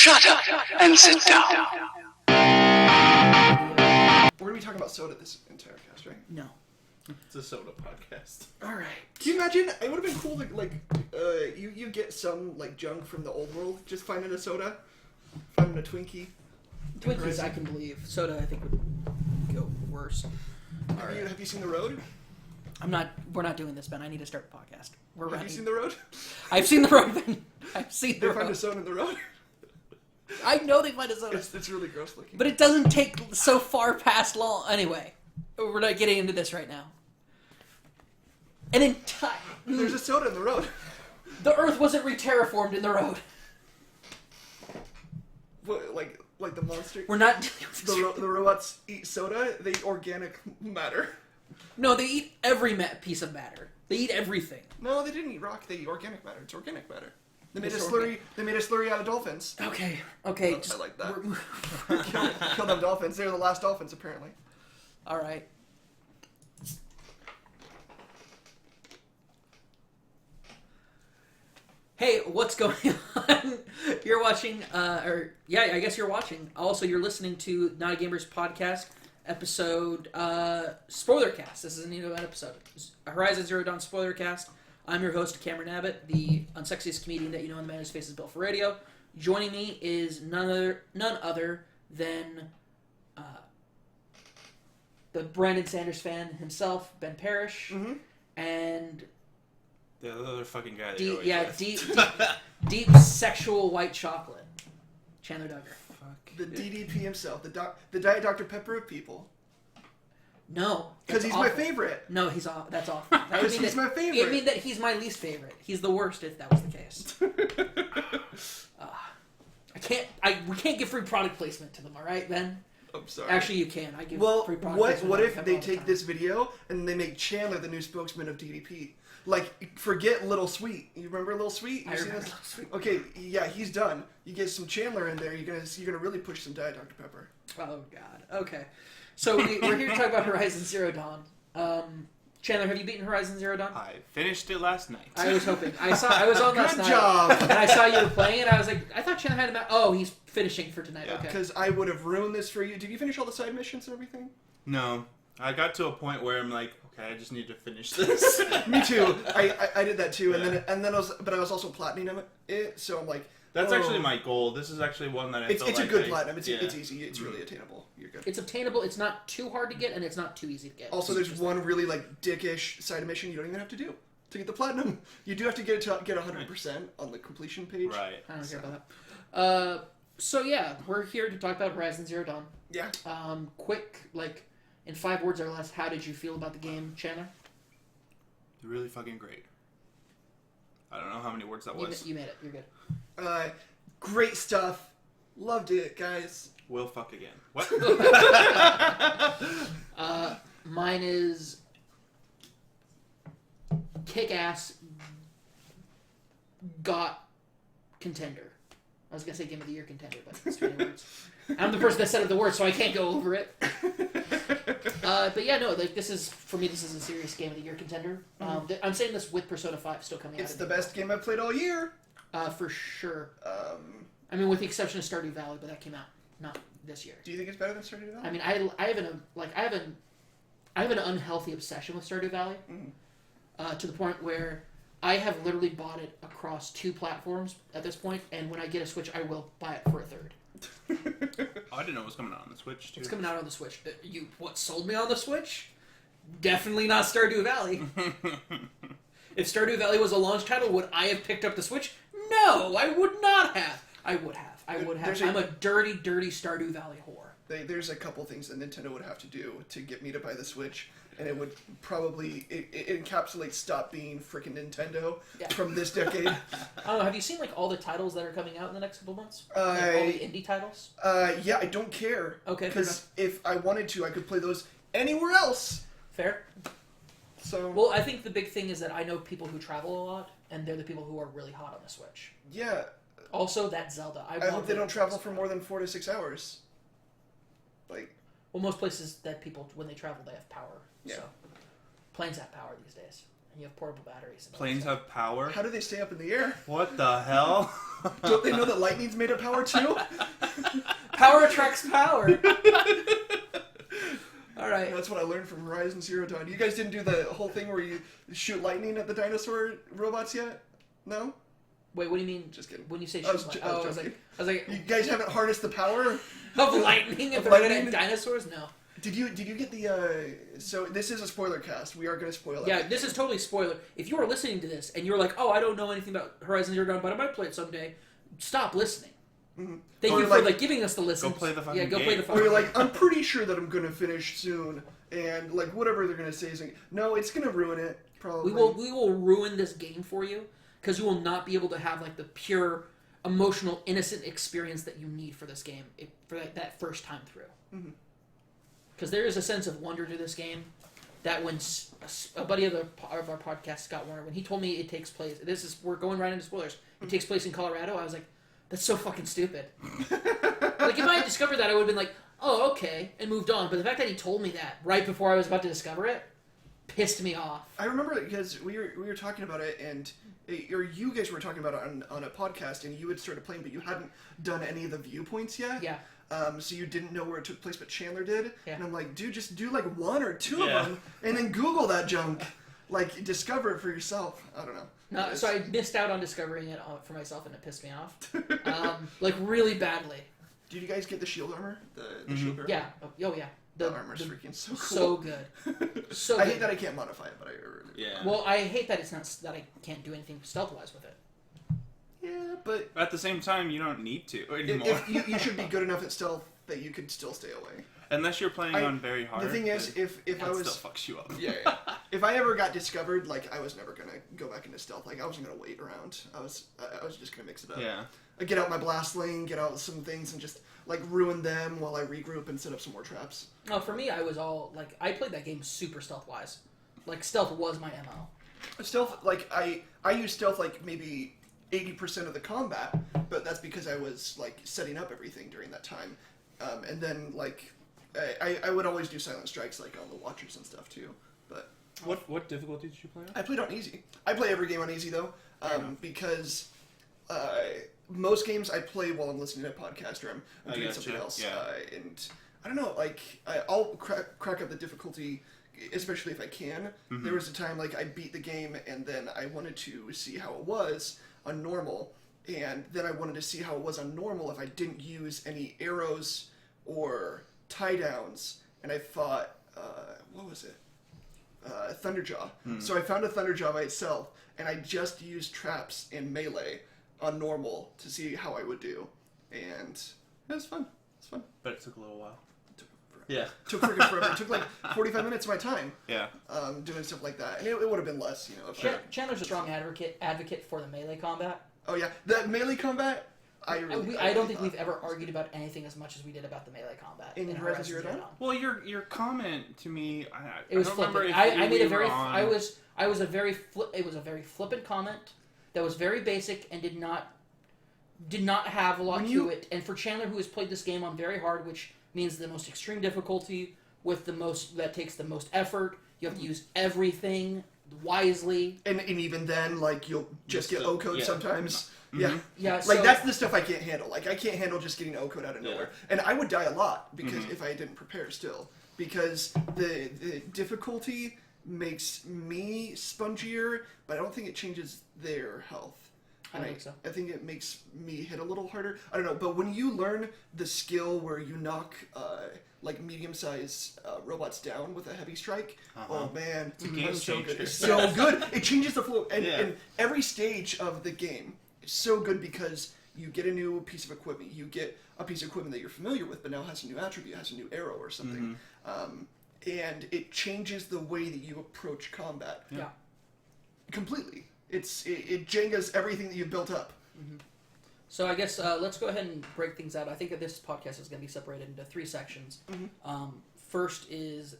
Shut up and sit down. We're going to be talking about soda this entire cast, right? No. It's a soda podcast. Alright. Can you imagine? It would have been cool to, you get some, junk from the old world, just finding a soda, finding a Twinkie. Twinkies, I can believe. Soda, I think, would go worse. Have you seen The Road? We're not doing this, Ben. I need to start a podcast. Have you seen The Road? I've seen The Road, Ben. I've seen The They Road. find a soda in The Road? I know they find a soda. It's really gross looking. But it doesn't take so far past long. Anyway, we're not getting into this right now. There's a soda in The Road. The Earth wasn't re-terraformed in The Road. What, like the monster? We're not dealing with this. The robots eat soda, they eat organic matter. No, they eat every piece of matter. They eat everything. No, they didn't eat rock, they eat organic matter. It's organic matter. They made It's a slurry. They made a slurry out of dolphins. Okay. I like that. Kill them dolphins. They're the last dolphins, apparently. All right. Hey, what's going on? You're watching, I guess you're watching. Also, you're listening to Not a Gamer's podcast episode, Spoilercast. This is a new episode. Horizon Zero Dawn Spoilercast. I'm your host, Cameron Abbott, the unsexiest comedian that you know in the man whose face is built for radio. Joining me is none other than the Brandon Sanders fan himself, Ben Parrish, and The other fucking guy that you're always with. deep sexual white chocolate, Chandler Duggar. Fuck. The DDP himself, the Diet Dr. Pepper of people. No, Because he's my favorite. No, he's off. That's awful. Because he's my favorite. It mean that he's my least favorite. He's the worst if that was the case. We can't give free product placement to them. All right, Ben. I'm sorry. Actually, you can. I give free product placement. What if they take this video and they make Chandler the new spokesman of DDP? Forget Little Sweet. You remember Little Sweet? I remember Little Sweet. Okay, yeah, he's done. You get some Chandler in there, you're gonna really push some Diet Dr. Pepper. Oh God. Okay. So we're here to talk about Horizon Zero Dawn. Chandler, have you beaten Horizon Zero Dawn? I finished it last night. I was hoping. I was on last night. Good job. And I saw you were playing it. I was like, I thought Chandler had him out. Oh, he's finishing for tonight. Yeah. Okay. Because I would have ruined this for you. Did you finish all the side missions and everything? No. I got to a point where I'm like, okay, I just need to finish this. Me too. I did that too, and then I was also platining it. So I'm like, That's actually my goal. This is actually one that it's a good platinum. It's easy. It's really attainable. You're good. It's obtainable. It's not too hard to get, and it's not too easy to get. Also, there's one really dickish side mission you don't even have to do to get the platinum. You do have to get 100% on the completion page. Right. I don't care about that. So yeah, we're here to talk about Horizon Zero Dawn. Yeah. Quick, in 5 words or less, how did you feel about the game, Chandler? Really fucking great. I don't know how many words that was. You made it. You're good. Great stuff. Loved it, guys. Will fuck again. What? Mine is kick-ass got contender. I was going to say Game of the Year contender, but it's too many words. I'm the person that said the word, so I can't go over it. But yeah, no, this is a serious Game of the Year contender. I'm saying this with Persona 5 still coming out. It's the best game I've played all year. For sure. I mean, with the exception of Stardew Valley, but that came out not this year. Do you think it's better than Stardew Valley? I mean, I have an unhealthy obsession with Stardew Valley, to the point where I have literally bought it across 2 platforms at this point, and when I get a Switch, I will buy it for a third. Oh, I didn't know it was coming out on the Switch, too. It's coming out on the Switch. What sold me on the Switch? Definitely not Stardew Valley. If Stardew Valley was a launch title, would I have picked up the Switch? No, I would not have. I would have. I'm a dirty, dirty Stardew Valley whore. There's a couple things that Nintendo would have to do to get me to buy the Switch, and it would probably it encapsulates stop being freaking Nintendo from this decade. I don't know. Have you seen all the titles that are coming out in the next couple months? All the indie titles? Yeah, I don't care. Okay. Because if I wanted to, I could play those anywhere else. Fair. So. Well, I think the big thing is that I know people who travel a lot, and they're the people who are really hot on the Switch. Yeah. Also, that Zelda. I hope they don't travel for more than 4 to 6 hours. Well, most places that people, when they travel, they have power. Yeah. So, planes have power these days. and you have portable batteries. Planes have power? How do they stay up in the air? What the hell? Don't they know that lightning's made of power too? Power attracts power. All right. That's what I learned from Horizon Zero Dawn. You guys didn't do the whole thing where you shoot lightning at the dinosaur robots yet? No? Wait, what do you mean? Just kidding. When you say I was shoot, jo- I was I was joking. like, You guys haven't harnessed the power? of lightning and Of throwing it lightning? at dinosaurs? No. Did you get the so this is a spoiler cast. We are going to spoil it. Yeah, this is totally spoiler. If you are listening to this and you're like, oh, I don't know anything about Horizon Zero Dawn, but I might play it someday, stop listening. Mm-hmm. Thank Or you for giving us the listen. Go play the fucking go game. play the Or fucking you're game. like, I'm pretty sure that I'm going to finish soon, and like whatever they're going to say is like, no, it's going to ruin it. Probably. We will ruin this game for you because you will not be able to have like the pure, emotional, innocent experience that you need for this game for that first time through. Because there is a sense of wonder to this game that when a buddy of our podcast, Scott Warner, when he told me it takes place, we're going right into spoilers. It takes place in Colorado. I was like, that's so fucking stupid. Like if I had discovered that, I would have been like, oh okay, and moved on. But the fact that he told me that right before I was about to discover it pissed me off. I remember it because we were talking about it, and or you guys were talking about it on a podcast, and you had started playing, but you hadn't done any of the viewpoints yet. Yeah. So you didn't know where it took place, but Chandler did. Yeah. And I'm like, dude, just do like one or two Yeah. of them, and then Google that junk. Like, discover it for yourself. I don't know. No, so I missed out on discovering it for myself, and it pissed me off, like really badly. Did you guys get the shield armor? The shield armor? Yeah. Oh yeah. That armor's freaking so cool. So good. So I good. hate that I can't modify it, but I really Yeah. Well, I hate that it's not that I can't do anything stealth-wise with it. Yeah, but At the same time, you don't need to anymore. if you should be good enough at stealth that you could still stay away. Unless you're playing on very hard. The thing is, if I that was still fucks you up. yeah, if I ever got discovered, like I was never gonna go back into stealth. Like I wasn't gonna wait around. I was just gonna mix it up. Yeah. I'd get out my blast lane, get out some things, and just like ruin them while I regroup and set up some more traps. No, for me, I was all like I played that game super stealth-wise. Like stealth was my MO. Stealth, like I use stealth like maybe 80% of the combat, but that's because I was like setting up everything during that time, and then like I would always do silent strikes like on the watchers and stuff too. But What difficulty did you play on? I played on easy. I play every game on easy though, because most games I play while I'm listening to a podcast or I'm doing something else. Yeah. And I don't know, like I'll crack up the difficulty, especially if I can. Mm-hmm. There was a time like I beat the game and then I wanted to see how it was on normal, and then I wanted to see how it was on normal if I didn't use any arrows or tie downs, and I fought what was it? Thunderjaw. So I found a Thunderjaw by itself, and I just used traps in melee on normal to see how I would do, and it was fun. It's fun. But it took a little while. It took forever. Yeah. Took freaking forever. It took like 45 minutes of my time Yeah. doing stuff like that, and it would have been less, you know. If I, Chandler's a strong advocate for the melee combat. oh yeah, that melee combat. I I don't really think thought- we've ever argued about anything as much as we did about the melee combat In Horizon Zero Dawn? Well, your comment to me, It was I don't remember flippant. if I made a we very were on... it was a very flippant comment that was very basic and did not have a lot When to you- it. And for Chandler, who has played this game on very hard, which means the most extreme difficulty with that takes the most effort, you have to use everything wisely. And even then, like, you'll just get the- O-code yeah. sometimes. Mhm. Yeah. Yeah, Like, so, that's the stuff I can't handle. Like, I can't handle just getting O-code out of nowhere. And I would die a lot because if I didn't prepare still. Because the difficulty makes me spongier, but I don't think it changes their health. I don't think so. I think it makes me hit a little harder. I don't know, but when you learn the skill where you knock like medium-sized robots down with a heavy strike, oh man, a game that's so good. changer. It's so good. It changes the flow, and, Yeah. and every stage of the game is so good because you get a new piece of equipment. You get a piece of equipment that you're familiar with, but now has a new attribute, has a new arrow or something, and it changes the way that you approach combat yeah. completely. It Jengas everything that you've built up. So I guess let's go ahead and break things out. I think that this podcast is going to be separated into 3 sections. First is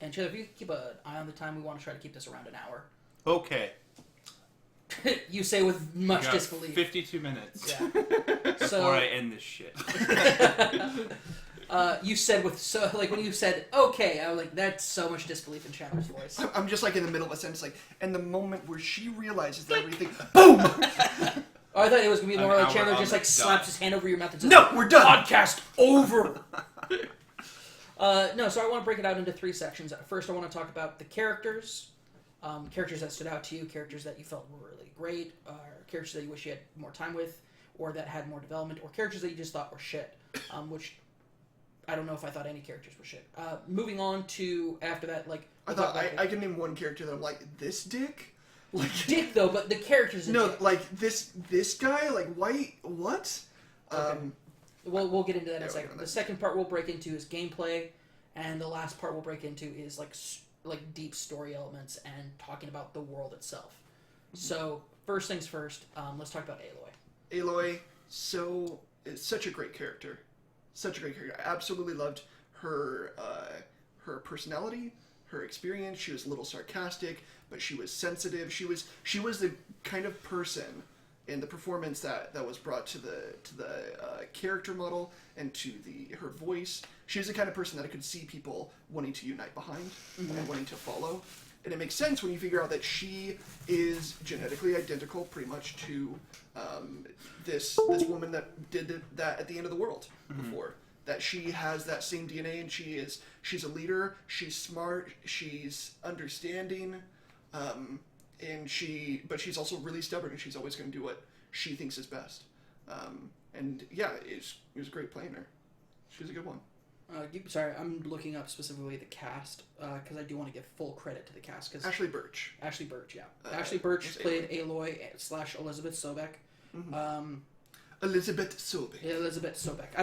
and Chandler, if you keep an eye on the time, we want to try to keep this around an hour. Okay. You say with much We got disbelief. 52 minutes Yeah. before So I end this shit. You said with so like when you said okay, I was like that's so much disbelief in Chandler's voice. I'm just like in the middle of a sentence, like, and the moment where she realizes that everything, boom. Oh, I thought it was gonna be more An like hour Chandler on just the like slaps his hand over your mouth and says, No, we're done. Podcast over. No, so I want to break it out into 3 sections. First, I want to talk about the characters, characters that stood out to you, characters that you felt were really great, characters that you wish you had more time with, or that had more development, or characters that you just thought were shit, which I don't know if I thought any characters were shit. Moving on to after that, like I thought I can name one character that I'm like, this dick. Like dick though, but the characters. No, dick. like this guy, like why? What? Okay. We'll get into that in a Yeah, second. The second part we'll break into is gameplay, and the last part we'll break into is like deep story elements and talking about the world itself. Mm-hmm. So first things first, let's talk about Aloy. Aloy, such a great character, such a great character. I absolutely loved her personality, her experience. She was a little sarcastic, but she was sensitive. She was the kind of person in the performance that was brought to the character model and to her voice. She was the kind of person that I could see people wanting to unite behind and wanting to follow. And it makes sense when you figure out that she is genetically identical pretty much to this woman that did that at the end of the world before. That she has that same DNA, and she's a leader, she's smart, she's understanding, but she's also really stubborn, and she's always going to do what she thinks is best. And yeah, it was great playing her. She was a good one. Sorry, I'm looking up specifically the cast because I do want to give full credit to the cast. Cause Ashley Birch. Ashley Birch, yeah. Ashley Birch played Aloy / Elizabeth Sobek. Mm-hmm. Elizabeth Sobek. Yeah, Elizabeth Sobek.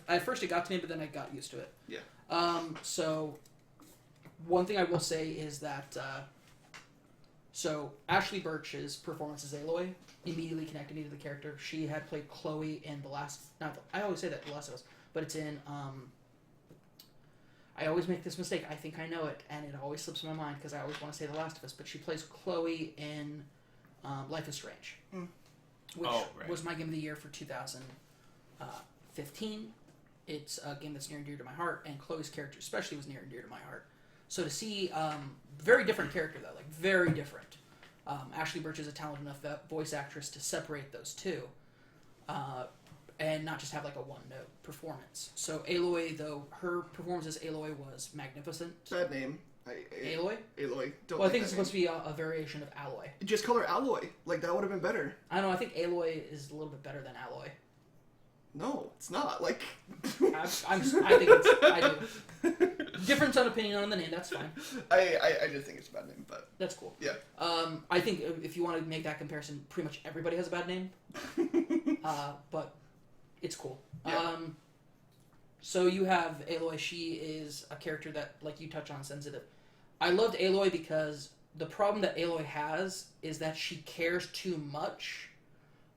At first it got to me, but then I got used to it. Yeah. So one thing I will say is that so Ashley Birch's performance as Aloy immediately connected me to the character. She had played Chloe in I always say that The Last of Us, but it's in I always make this mistake. I think I know it, and it always slips my mind because I always want to say The Last of Us, but she plays Chloe in Life is Strange. Which was my game of the year for 2015. It's a game that's near and dear to my heart, and Chloe's character especially was near and dear to my heart. So to see, very different character though, like very different. Ashley Birch is a talented enough voice actress to separate those two, and not just have like a one-note performance. So Aloy, though, her performance as Aloy was magnificent. Bad name. Aloy? Aloy. Well, I think it's supposed to be a variation of Alloy. Just call her Alloy. Like, that would have been better. I don't know, I think Aloy is a little bit better than Alloy. No, it's not. Like... I think it's... I do. Difference on opinion on the name, that's fine. I just think it's a bad name, but... That's cool. Yeah. I think if you want to make that comparison, pretty much everybody has a bad name. But it's cool. Yeah. So you have Aloy. She is a character that, like you touch on, sensitive. I loved Aloy because the problem that Aloy has is that she cares too much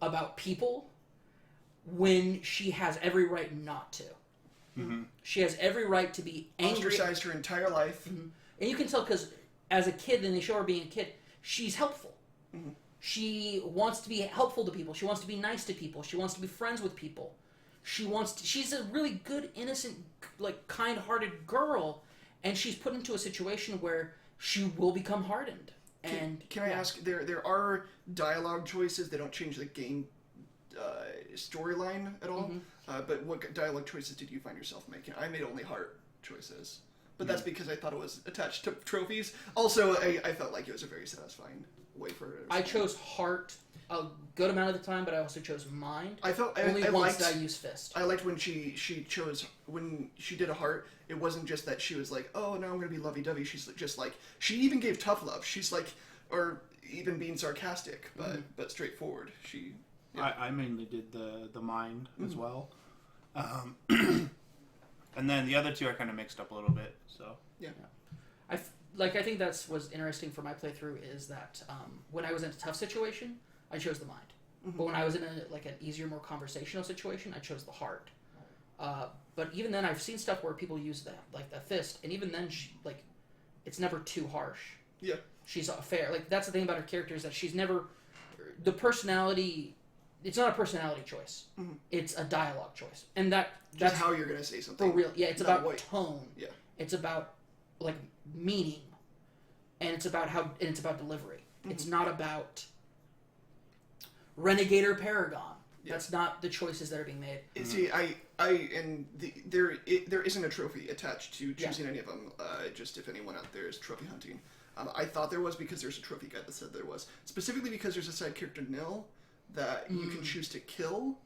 about people when she has every right not to. Mm-hmm. She has every right to be angry. Ostracized her entire life. Mm-hmm. And you can tell because as a kid, and they show her being a kid, she's helpful. Mm-hmm. She wants to be helpful to people. She wants to be nice to people. She wants to be friends with people. She's a really good, innocent, like, kind-hearted girl, and she's put into a situation where she will become hardened. Can I ask, there are dialogue choices, they don't change the game storyline at all, but what dialogue choices did you find yourself making? I made only heart choices, but that's because I thought it was attached to trophies. Also, I felt like it was a very satisfying way for her. I chose heart a good amount of the time, but I also chose mind. I felt only once did I use fist. I liked when she chose, when she did a heart, it wasn't just that she was like, oh, now I'm going to be lovey-dovey. She's just like, she even gave tough love. She's like, or even being sarcastic, but straightforward. Yeah. I mainly did the mind as well. And then the other two are kind of mixed up a little bit, so. Yeah. I think that's what's interesting for my playthrough is that when I was in a tough situation, I chose the mind. Mm-hmm. But when I was in an easier, more conversational situation, I chose the heart. But even then, I've seen stuff where people use the fist, and even then, it's never too harsh. Yeah. She's fair. Like, that's the thing about her character is that she's never... The personality it's not a personality choice. Mm-hmm. It's a dialogue choice, and that's Just how you're gonna say something. for real. Yeah, it's Not about what- tone. Yeah. It's about like meaning, and it's about delivery. Mm-hmm. It's not about renegade or paragon. Yeah. That's not the choices that are being made. See, there isn't a trophy attached to choosing any of them. Just if anyone out there is trophy hunting, I thought there was because there's a trophy guide that said there was. Specifically because there's a side character Nil that you can choose to kill,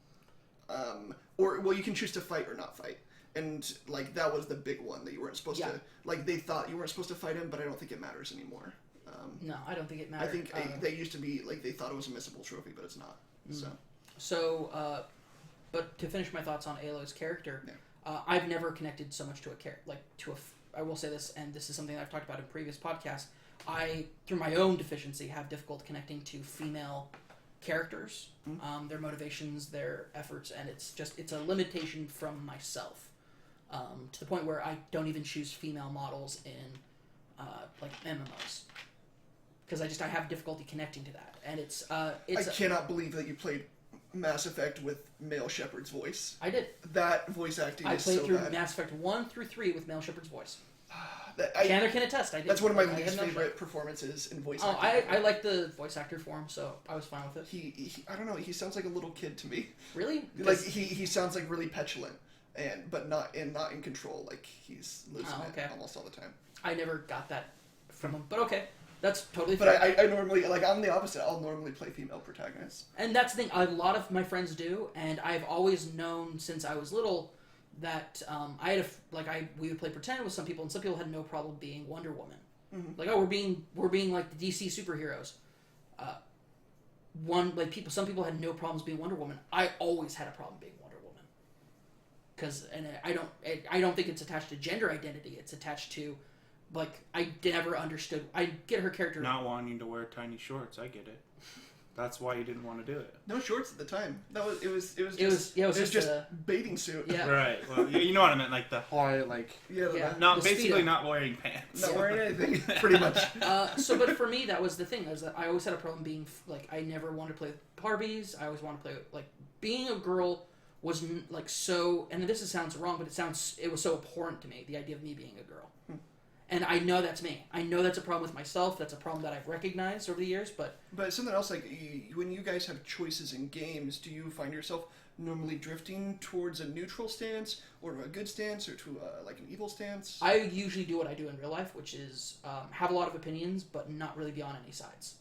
or you can choose to fight or not fight. And like that was the big one that you weren't supposed to. Like they thought you weren't supposed to fight him, but I don't think it matters anymore. No, I don't think it I matters. think they used to be like they thought it was a missable trophy, but it's not. So, but to finish my thoughts on Aloy's character, I've never connected so much to a character, I will say this, and this is something that I've talked about in previous podcasts. I, through my own deficiency, have difficult connecting to female characters, their motivations, their efforts, and it's a limitation from myself, to the point where I don't even choose female models in, like MMOs. Because I have difficulty connecting to that, and it's I cannot believe that you played Mass Effect with male Shepard's voice. I did. That voice acting I is played so through bad. Mass Effect 1 through 3 with male Shepard's voice. I, Chandler can attest. I did. That's one of my I had least no favorite shot. performances in voice Oh, acting. I like the voice actor for him, so I was fine with it. He I don't know. He sounds like a little kid to me. Really? Like he sounds like really petulant, but not in control. Like he's losing it almost all the time. I never got that from him, but okay, that's totally But fair. I normally I'm the opposite. I'll normally play female protagonists. And that's the thing. A lot of my friends do, and I've always known since I was little that I had we would play pretend with some people, and some people had no problem being Wonder Woman. Mm-hmm. Like, we're being like the DC superheroes. Some people had no problems being Wonder Woman. I always had a problem being Wonder Woman. I don't think it's attached to gender identity. It's attached to, like, I never understood. I get her character. Not wanting to wear tiny shorts, I get it. That's why you didn't want to do it. No shorts at the time. It was just a bathing suit. Yeah. Right. Well, you know what I meant, like the whole, like Yeah. not The basically Speedo. not wearing pants. Not wearing anything, pretty much. But for me, that was the thing. Is that I always had a problem being like I never wanted to play with Barbies. I always wanted to play with, like, being a girl was like so. And sounds wrong, but it was so abhorrent to me. The idea of me being a girl. And I know that's me. I know that's a problem with myself. That's a problem that I've recognized over the years. But something else, like when you guys have choices in games, do you find yourself normally drifting towards a neutral stance, or a good stance, or to like an evil stance? I usually do what I do in real life, which is have a lot of opinions, but not really be on any sides.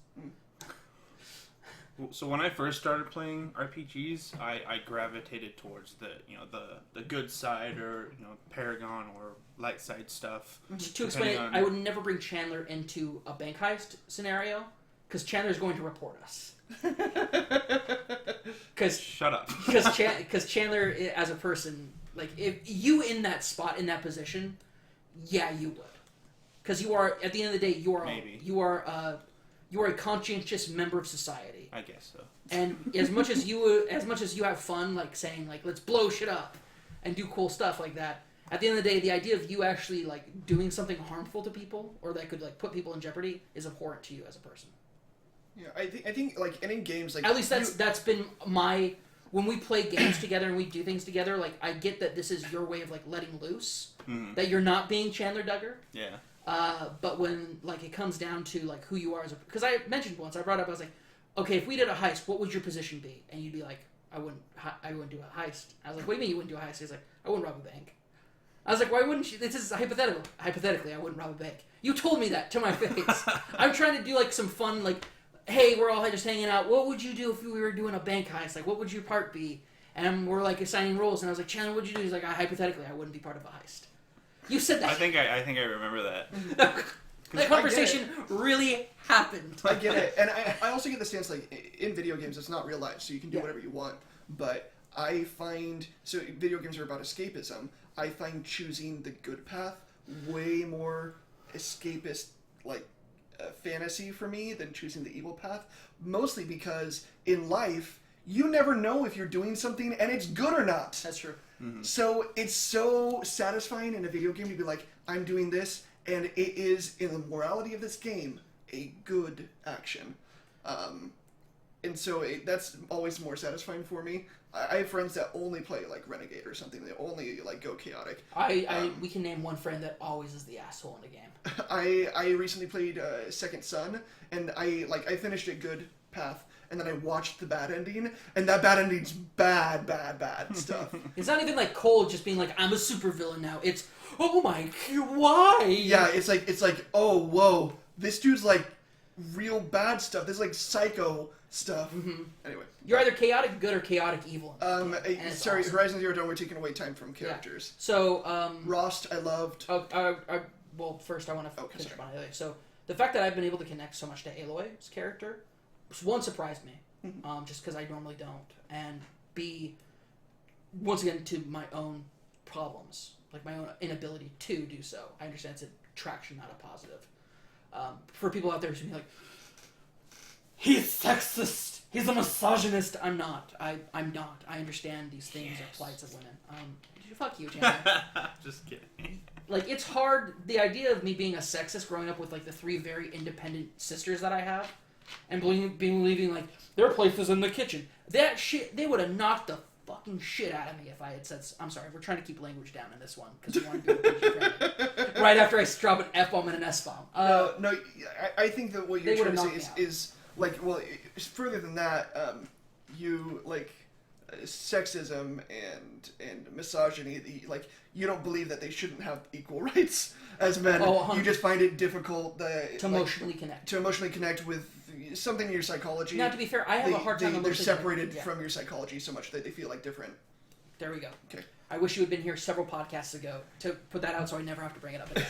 So when I first started playing RPGs, I gravitated towards the good side, or Paragon or light side stuff. To explain it, I would never bring Chandler into a bank heist scenario because Chandler's going to report us. Shut up. Because Chandler, as a person, like, if you in that spot, in that position, yeah, you would. Because you are, at the end of the day, you are a conscientious member of society. I guess so. And as much as you have fun, like saying like let's blow shit up and do cool stuff like that, at the end of the day, the idea of you actually like doing something harmful to people or that could like put people in jeopardy is abhorrent to you as a person. Yeah, I think like, and in games, like, at least that's been my, when we play games together and we do things together, like, I get that this is your way of like letting loose, that you're not being Chandler Duggar. Yeah. But when like it comes down to like who you are as a, because I mentioned once, I brought up, I was like, okay, if we did a heist, what would your position be? And you'd be like, I wouldn't do a heist. I was like, what do you mean you wouldn't do a heist? He's like, I wouldn't rob a bank. I was like, why wouldn't you? This is hypothetical. Hypothetically, I wouldn't rob a bank. You told me that to my face. I'm trying to do like some fun, like, hey, we're all just hanging out. What would you do if we were doing a bank heist? Like, what would your part be? And we're like assigning roles. And I was like, Chandler, what'd you do? He's like, hypothetically, I wouldn't be part of a heist. You said that. I think I remember that. That conversation really happened. I get it, and I also get the stance, like, in video games, it's not real life, so you can do whatever you want. But I find, so video games are about escapism. I find choosing the good path way more escapist, like, fantasy for me than choosing the evil path. Mostly because in life, you never know if you're doing something and it's good or not. That's true. Mm-hmm. So it's so satisfying in a video game to be like, I'm doing this, and it is, in the morality of this game, a good action. and so that's always more satisfying for me. I have friends that only play like Renegade or something. They only like go chaotic. We can name one friend that always is the asshole in the game. I recently played Second Son, and I finished a good path, and then I watched the bad ending, and that bad ending's bad stuff. It's not even like Cole just being like, I'm a supervillain now. It's, oh my, why? Yeah, it's like, oh, whoa, this dude's like real bad stuff. This is like psycho stuff. Mm-hmm. Anyway. You're either chaotic good or chaotic evil. Sorry, awesome. Horizon Zero Dawn, we're taking away time from characters. Yeah. So, Rost, I loved. Well, first I want to finish up on Aloy. So, the fact that I've been able to connect so much to Aloy's character, one, surprised me, just because I normally don't, and B, once again, to my own problems, like my own inability to do so. I understand it's a traction, not a positive. For people out there who's like, he's sexist, he's a misogynist. I'm not. I'm not. I understand these things are plights of women. Fuck you, Chandler. Just kidding. Like, it's hard, the idea of me being a sexist growing up with, like, the 3 very independent sisters that I have, and believing, like, their place is in the kitchen. That shit, they would have knocked the fucking shit out of me if I had said, I'm sorry, we're trying to keep language down in this one, because we want to be PG-friendly. Right after I drop an F-bomb and an S-bomb. No, I think that what you're trying to say is, like, well, further than that, you, like, sexism and misogyny, like, you don't believe that they shouldn't have equal rights as men. You just find it difficult to emotionally connect with something in your psychology. Now, to be fair, I have a hard time they're separated from your psychology so much that they feel like different. There we go. Okay. I wish you had been here several podcasts ago to put that out so I never have to bring it up again.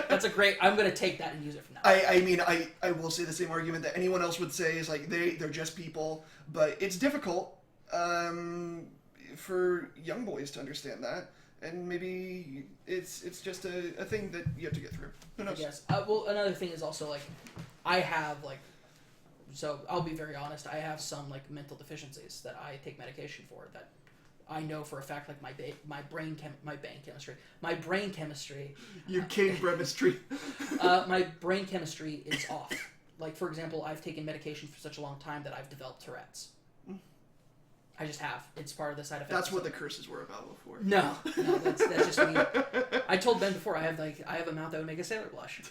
That's a great. I'm going to take that and use it from now on. I mean, I will say the same argument that anyone else would say is like they're just people, but it's difficult for young boys to understand that, and maybe it's just a thing that you have to get through. Who knows? Yes. Well, another thing is also like I have like. So I'll be very honest. I have some like mental deficiencies that I take medication for that I know for a fact. Like my brain chemistry. Your cane chemistry. My brain chemistry is off. Like for example, I've taken medication for such a long time that I've developed Tourette's. I just have. It's part of the side effect. That's what the curses were about before. No, that's just me. I told Ben before I have a mouth that would make a sailor blush.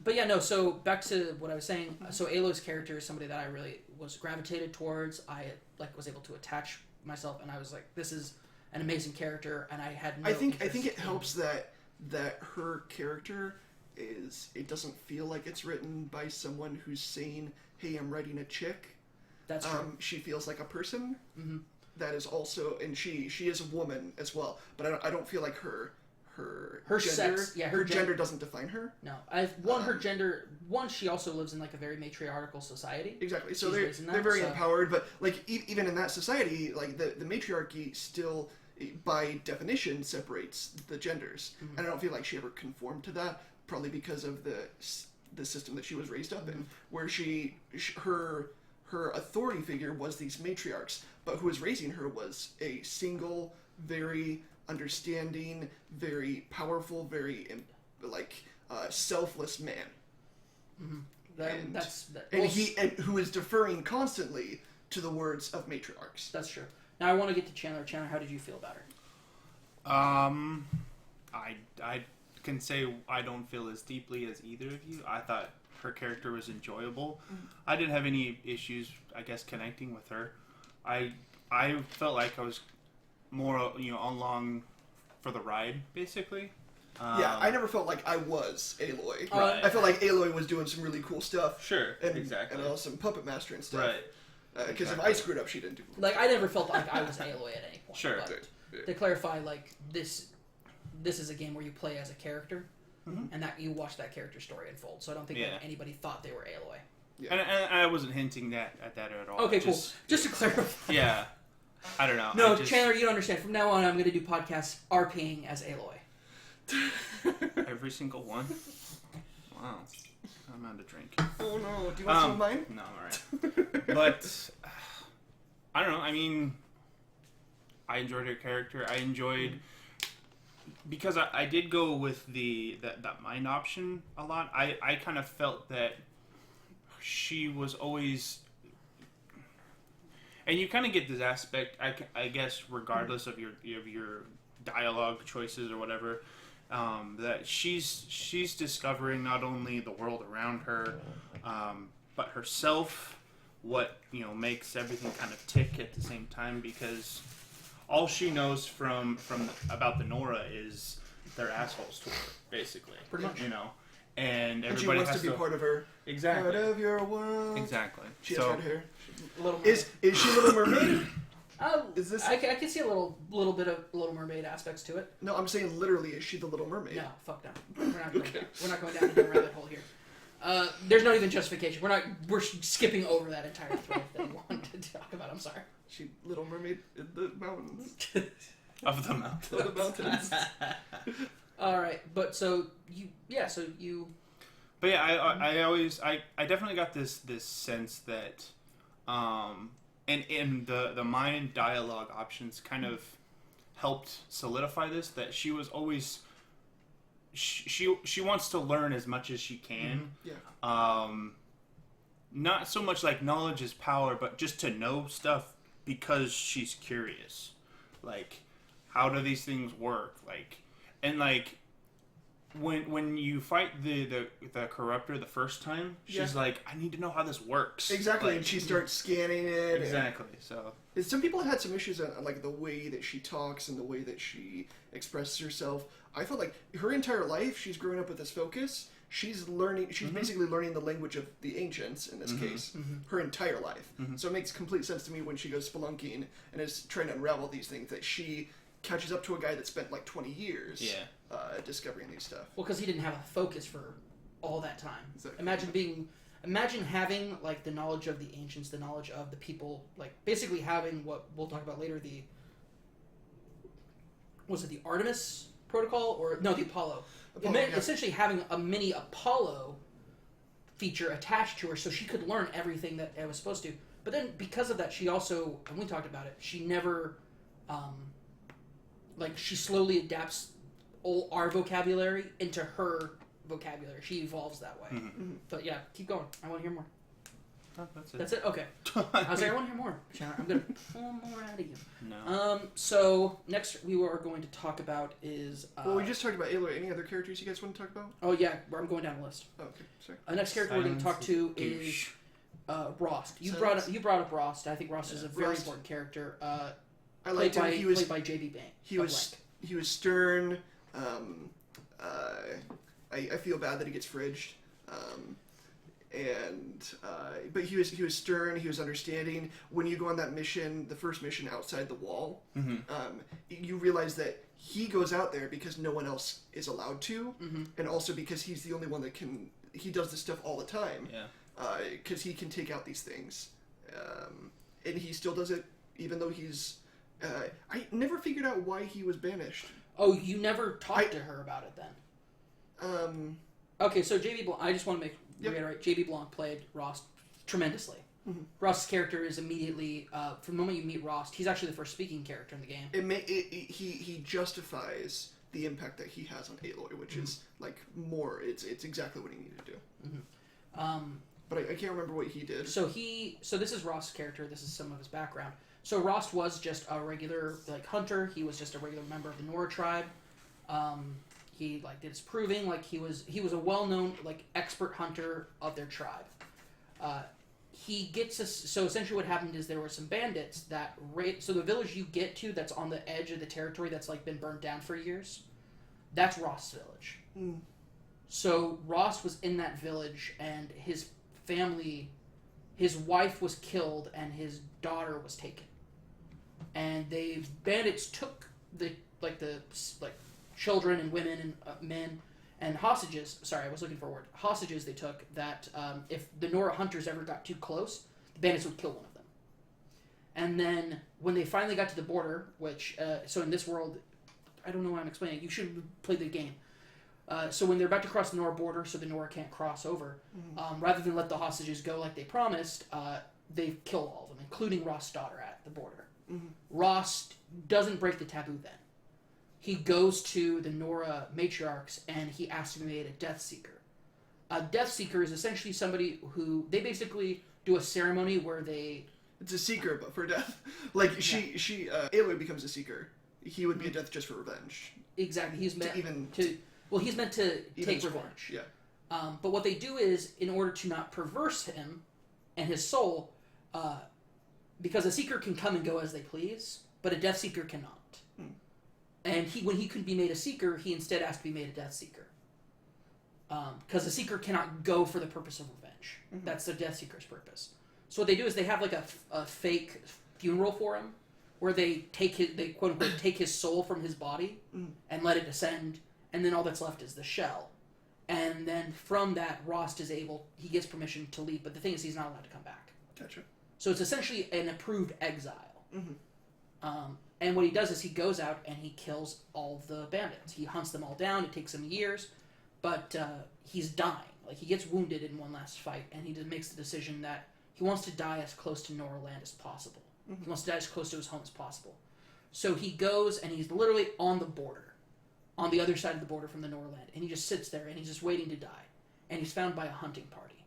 But yeah, no. So back to what I was saying. So Aloy's character is somebody that I really was gravitated towards. I was able to attach myself, and I was like, this is an amazing character, and I had. No I think it helps that her character is. It doesn't feel like it's written by someone who's saying, "Hey, I'm writing a chick." That's true. She feels like a person. Mm-hmm. That is also, and she is a woman as well. But I don't feel like her gender, sex. Yeah, her gender doesn't define her. No, her gender. One, she also lives in like a very matriarchal society. Exactly. So they're very empowered. But like even in that society, like the matriarchy still, by definition, separates the genders. Mm-hmm. And I don't feel like she ever conformed to that. Probably because of the system that she was raised up in, where her authority figure was these matriarchs, but who was raising her was a single, very understanding, very powerful, very selfless man. Mm-hmm. And who is deferring constantly to the words of matriarchs. That's true. Now I want to get to Chandler. Chandler, how did you feel about her? I can say I don't feel as deeply as either of you. I thought her character was enjoyable. Mm-hmm. I didn't have any issues, I guess, connecting with her. I felt like I was more, along for the ride, basically. Yeah, I never felt like I was Aloy. Right. I felt like Aloy was doing some really cool stuff. Sure, and, exactly. And some puppet master and stuff. Right. Because if I screwed up, she didn't do. Like I never felt like I was Aloy at any point. Sure. But to clarify, like this is a game where you play as a character. Mm-hmm. And that you watch that character story unfold. So I don't think anybody thought they were Aloy. Yeah. And I wasn't hinting at that at all. Okay, cool. Just to clarify. Yeah. I don't know. No, Chandler, you don't understand. From now on, I'm going to do podcasts RPing as Aloy. Every single one? Wow. I'm out of drink. Oh no. Do you want some of mine? No, I'm alright. But, I don't know. I mean, I enjoyed her character. I enjoyed... Because I did go with that mind option a lot. I kind of felt that she was always, and you kind of get this aspect, I guess, regardless of your dialogue choices or whatever, that she's discovering not only the world around her, but herself, what makes everything kind of tick at the same time, because all she knows from about the Nora is they're assholes to her, basically. Pretty much. And everybody And she wants has to be part of her. Exactly. Part of your world. Exactly. She has red hair. Little Is she Little Mermaid? Oh, Is this? I can see a little bit of Little Mermaid aspects to it. No, I'm saying literally, is she the Little Mermaid? No, fuck no. We're not going down the rabbit hole here. There's no even justification. We're skipping over that entire thread that you wanted to talk about. I'm sorry. She Little Mermaid in the mountains. Of the mountains. Of the mountains. All right, but so you. But yeah, I definitely got this sense that, and the mind dialogue options kind of helped solidify this, that she was always she wants to learn as much as she can. Yeah. Not so much like knowledge is power, but just to know stuff because she's curious. Like, how do these things work? When you fight the corruptor the first time, she's like, I need to know how this works. Exactly, and she starts scanning it. Exactly. So some people have had some issues on like the way that she talks and the way that she expresses herself. I felt like her entire life, she's growing up with this focus. She's learning. She's basically learning the language of the ancients in this case. Her entire life. So it makes complete sense to me when she goes spelunking and is trying to unravel these things that she catches up to a guy that spent like 20 years. Discovering these stuff. Well, because he didn't have a focus for all that time. Exactly. Imagine having like the knowledge of the ancients, the knowledge of the people, like basically having what we'll talk about later. The Artemis protocol the Apollo? Essentially having a mini Apollo feature attached to her, so she could learn everything that it was supposed to. But then because of that, she also, and we talked about it, she never, she slowly adapts all our vocabulary into her vocabulary. She evolves that way. But yeah, keep going. I want to hear more. oh, that's it. That's it? Okay. I was like, I want to hear more. Chandler, I'm going to pull more out of you. No. So next we are going to talk about is... well, we just talked about Aloy. Any other characters you guys want to talk about? Oh yeah, I'm going down the list. Oh, okay, sorry. Next character we're going to talk to is Rost. You brought up Rost. I think Rost is a very important character. I liked him. He was played by J.B. Bank. He was stern. I feel bad that he gets fridged. But he was stern. He was understanding. When you go on that mission, the first mission outside the wall, you realize that he goes out there because no one else is allowed to, and also because he's the only one that can. He does this stuff all the time. Because he can take out these things, and he still does it even though he's. I never figured out why he was banished. Oh, you never talked to her about it then? Okay, so J.B. Blanc, I just want to reiterate, J.B. Blanc played Rost tremendously. Rost's character is immediately, from the moment you meet Rost, he's actually the first speaking character in the game. He justifies the impact that he has on Aloy, which is like more. It's exactly what he needed to do. But I can't remember what he did. So this is Rost's character. This is some of his background. So Rost was just a regular hunter. He was just a regular member of the Nora tribe. He did his proving. He was a well-known expert hunter of their tribe. He gets us. So essentially, what happened is there were some bandits that so the village you get to that's on the edge of the territory that's been burned down for years. That's Rost's village. So Rost was in that village, and his family, his wife was killed, and his daughter was taken. And bandits took the children and women and men and hostages. Sorry, I was looking for a word. Hostages they took that if the Nora hunters ever got too close, the bandits would kill one of them. And then when they finally got to the border, which so in this world, I don't know why I'm explaining. You should play the game. So when they're about to cross the Nora border, so the Nora can't cross over, rather than let the hostages go like they promised, they kill all of them, including Rost's daughter at the border. Rost doesn't break the taboo then. He goes to the Nora matriarchs and he asks to be made a Death Seeker. A Death Seeker is essentially somebody who they basically do a ceremony where they. It's a seeker, but for death. Like Aloy becomes a seeker. He would be a death just for revenge. Exactly. He's meant he's meant to take revenge. Yeah. But what they do is, in order to not perverse him and his soul, because a seeker can come and go as they please, but a Death Seeker cannot. And when he could be made a seeker, he instead has to be made a Death Seeker. Because a seeker cannot go for the purpose of revenge. Mm-hmm. That's the Death Seeker's purpose. So what they do is they have like a fake funeral for him, where they quote unquote take his soul from his body and let it descend, and then all that's left is the shell. And then from that, Rost he gets permission to leave, but the thing is he's not allowed to come back. Gotcha. So it's essentially an approved exile. Mm-hmm. And what he does is he goes out and he kills all the bandits. He hunts them all down. It takes him years, but he's dying. Like, he gets wounded in one last fight, and he makes the decision that he wants to die as close to Nora Land as possible. Mm-hmm. He wants to die as close to his home as possible. So he goes, and he's literally on the border, on the other side of the border from the Nora Land, and he just sits there, and he's just waiting to die. And he's found by a hunting party.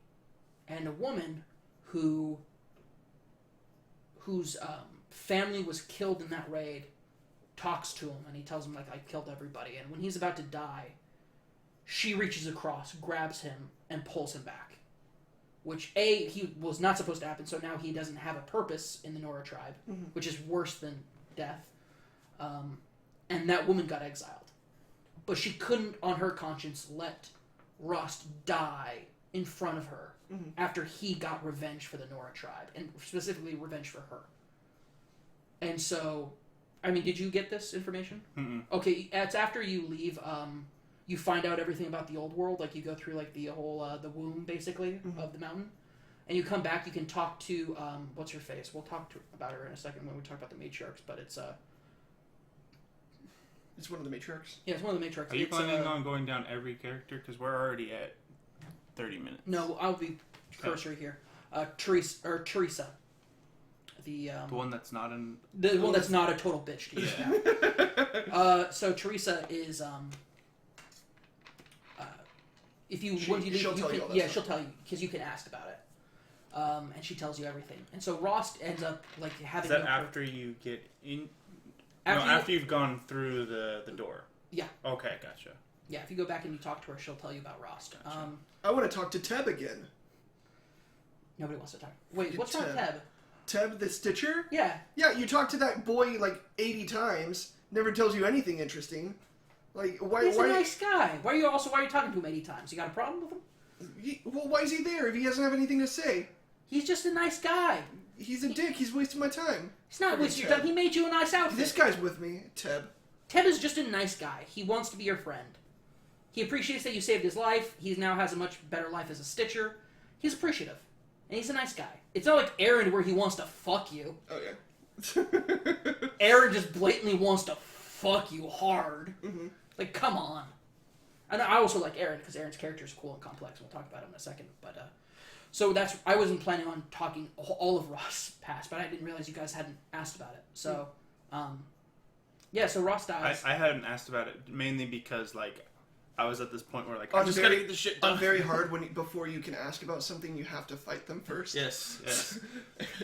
And a woman whose family was killed in that raid talks to him, and he tells him, like, I killed everybody. And when he's about to die, she reaches across, grabs him, and pulls him back. Which, he was not supposed to happen, so now he doesn't have a purpose in the Nora tribe, which is worse than death. And that woman got exiled. But she couldn't, on her conscience, let Rost die in front of her after he got revenge for the Nora tribe, and specifically revenge for her. And so, I mean, did you get this information? Mm-mm. Okay, it's after you leave, you find out everything about the old world, like you go through like the whole, the womb, basically, of the mountain. And you come back, you can talk to, what's her face? We'll talk about her in a second when we talk about the matriarchs, but it's one of the matriarchs? Yeah, it's one of the matriarchs. Are you planning on going down every character? Because we're already at 30 minutes. No, I'll be cursory here. Teresa. The one that's not in... The one that's not a total bitch to you. Yeah. So Teresa is, if you... She'll tell you all that Yeah, stuff. she'll tell you, because you can ask about it. And she tells you everything. And so Rost ends up, like, having... Is that after you get in... After you've gone through the door. Yeah. Okay, gotcha. Yeah, if you go back and you talk to her, she'll tell you about Rost. Gotcha. I want to talk to Teb again. Nobody wants to talk. Wait, what's wrong with Teb? Teb the Stitcher? Yeah. Yeah, you talk to that boy like 80 times, never tells you anything interesting. Like, why? He's a nice guy. Why are you talking to him 80 times? You got a problem with him? Well, why is he there if he doesn't have anything to say? He's just a nice guy. He's a dick. He's wasting my time. He's not wasting your time. He made you a nice outfit. This guy's with me, Teb. Teb is just a nice guy. He wants to be your friend. He appreciates that you saved his life. He now has a much better life as a Stitcher. He's appreciative. And he's a nice guy. It's not like Aaron where he wants to fuck you. Oh, yeah. Aaron just blatantly wants to fuck you hard. Mm-hmm. Like, come on. And I also like Aaron because Aaron's character is cool and complex. We'll talk about him in a second. But so I wasn't planning on talking all of Ross past, but I didn't realize you guys hadn't asked about it. So, yeah. So Ross dies. I hadn't asked about it mainly because like I was at this point where like I'm I just gotta get this shit done. I'm very hard before you can ask about something, you have to fight them first. Yes.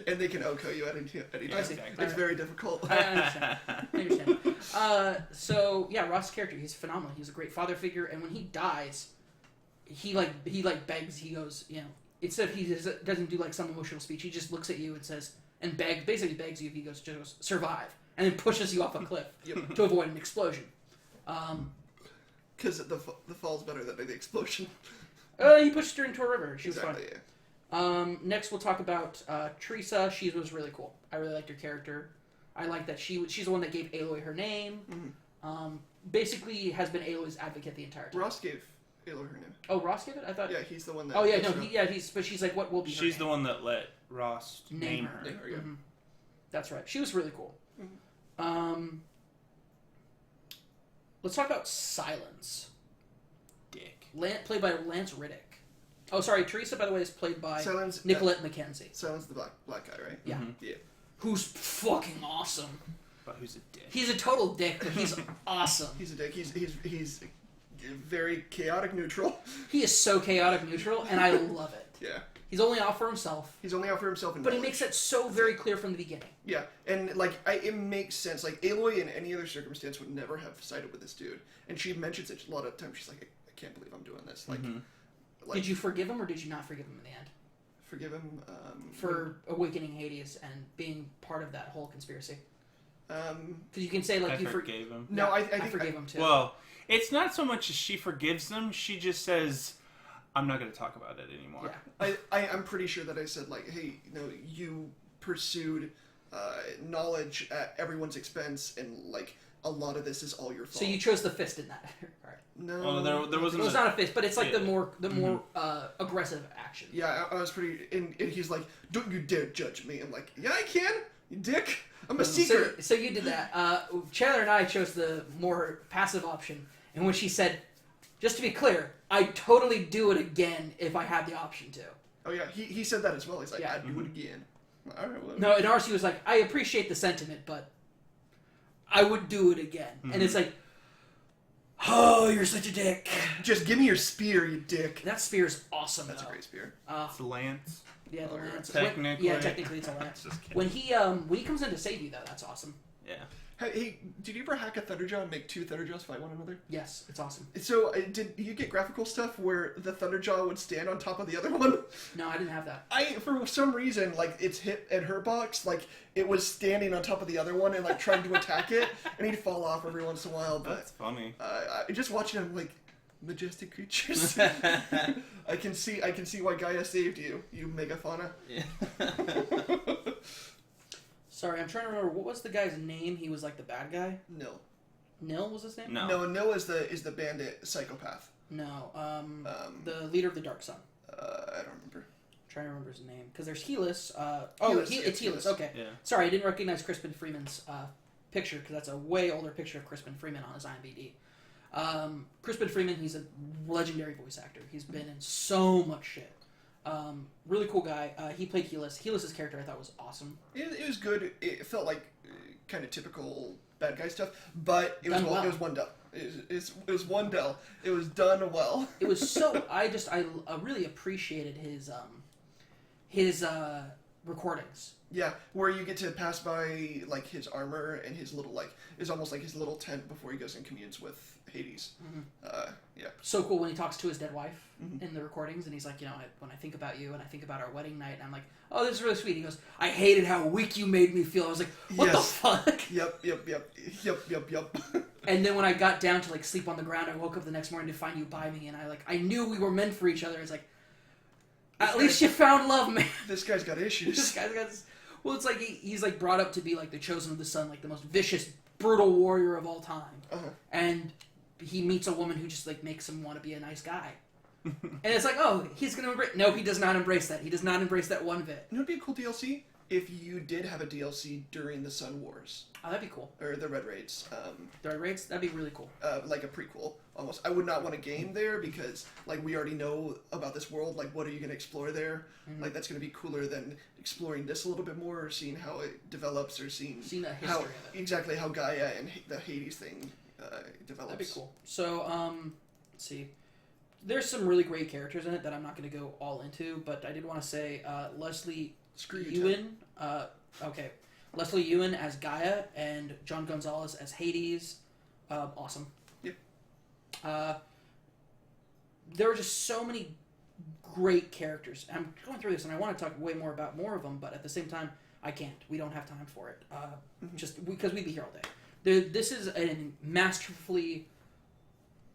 And they can OHKO you at any time. Exactly. It's very difficult. I understand. So yeah, Ross's character, he's phenomenal. He's a great father figure, and when he dies, he begs. He goes, instead of he doesn't do like some emotional speech, he just looks at you and says and basically begs you. He goes, just survive, and then pushes you off a cliff to avoid an explosion. Because the fall's better than the explosion. He pushed her into a river. She was exactly, fine. Yeah. Next, we'll talk about Teresa. She was really cool. I really liked her character. I like that she's the one that gave Aloy her name. Mm-hmm. Basically, has been Aloy's advocate the entire time. Ross gave Aloy her name. Oh, Ross gave it? I thought. Yeah, he's the one that. Oh yeah, no, but she's like, what will be? She's the one that let Ross name her. Name her, yeah. Mm-hmm. That's right. She was really cool. Mm-hmm. Let's talk about Silence. Dick. Played by Lance Riddick. Oh, sorry. Teresa, by the way, is played by Nicolette McKenzie. Silence the black guy, right? Yeah. Mm-hmm. Yeah. Who's fucking awesome. But who's a dick? He's a total dick, but he's awesome. He's a dick. He's very chaotic neutral. He is so chaotic neutral, and I love it. Yeah. He's only out for himself. He's only out for himself. But he makes it so very clear from the beginning. Yeah, and like it makes sense. Like Aloy, in any other circumstance, would never have sided with this dude, and she mentions it a lot of times. She's like, I can't believe I'm doing this. Like, did you forgive him, or did you not forgive him in the end? Forgive him for awakening Hades and being part of that whole conspiracy. Because you can say like I you forgave him. No, yeah, I think I forgave him too. Well, it's not so much as she forgives them. She just says, "I'm not going to talk about it anymore." Yeah. I'm pretty sure that I said like, hey, you pursued knowledge at everyone's expense, and like a lot of this is all your fault. So you chose the fist in that. All right. No, well, there wasn't. It was not a fist, but it's like the more aggressive action. Yeah, I was pretty. And he's like, "Don't you dare judge me." I'm like, "Yeah, I can, you dick. I'm a seeker." So you did that. Chandler and I chose the more passive option, in which he said, "Just to be clear, I'd totally do it again if I had the option to." Oh yeah, he said that as well. He's like, Yeah. "I'd do it again." All right, well, No, and Arcee was like, "I appreciate the sentiment, but I would do it again." And it's like, oh, you're such a dick. just give me your spear, you dick. That spear is awesome. That's though. a great spear. It's a lance. Yeah, the lance. Technically. Technically it's a lance. Just kidding. When he comes in to save you, though, that's awesome. Yeah. Hey, did you ever hack a Thunderjaw and make two Thunderjaws fight one another? Yes, it's awesome. So, did you get graphical stuff where the Thunderjaw would stand on top of the other one? No, I didn't have that. For some reason, like, its hit and her box, like, it was standing on top of the other one and, like, trying to attack it, and he'd fall off every once in a while, but... That's funny. Just watching him, like, majestic creatures. I can see why Gaia saved you, you megafauna. Yeah. Sorry, I'm trying to remember, what was the guy's name? He was like the bad guy? Nil was his name? No. No, Nil is the bandit psychopath. No, the leader of the Dark Sun. I don't remember. I'm trying to remember his name. Because there's Helis. Helis, It's Helis, okay. Yeah. Sorry, I didn't recognize Crispin Freeman's picture, because that's a way older picture of Crispin Freeman on his IMDb. Crispin Freeman, he's a legendary voice actor. He's been in so much shit. Really cool guy. He played Helis. Helis' character I thought was awesome. It was good. It felt like kind of typical bad guy stuff, but it was Done well. It was one del. It was one del. It was done well. It was so. I really appreciated his recordings. Yeah, where you get to pass by like his armor and his little is almost like his little tent before he goes and communes with Hades. Yeah. So cool when he talks to his dead wife in the recordings, and he's like, when I think about you and I think about our wedding night, and I'm like, oh, this is really sweet. He goes, I hated how weak you made me feel. I was like, what the fuck? Yep. And then when I got down to like sleep on the ground, I woke up the next morning to find you by me, and I knew we were meant for each other. It's like, at least you found love, man. This guy's got issues. This guy's got this. Well, it's like he's like brought up to be like the chosen of the sun, like the most vicious, brutal warrior of all time. And he meets a woman who just like makes him want to be a nice guy. And it's like, oh, he's gonna embrace. No, he does not embrace that. He does not embrace that one bit. You know, it'd be a cool DLC if you did have a DLC during the Sun Wars Oh, that'd be cool. or the Red Raids. The Red Raids, that'd be really cool. Like a prequel, almost. I would not want a game there because, like, we already know about this world. Like, what are you going to explore there? Like, that's going to be cooler than exploring this a little bit more, or seeing how it develops, or seeing the history how of it. exactly how Gaia and the Hades thing develops. That'd be cool. So, let's see. There's some really great characters in it that I'm not going to go all into, but I did want to say Leslie Ewan. Okay. Leslie Ewan as Gaia and John Gonzalez as Hades. Awesome. Yep. There were just so many great characters. I'm going through this and I want to talk way more about more of them, but at the same time, I can't. We don't have time for it. Just because we'd be here all day. This is a masterfully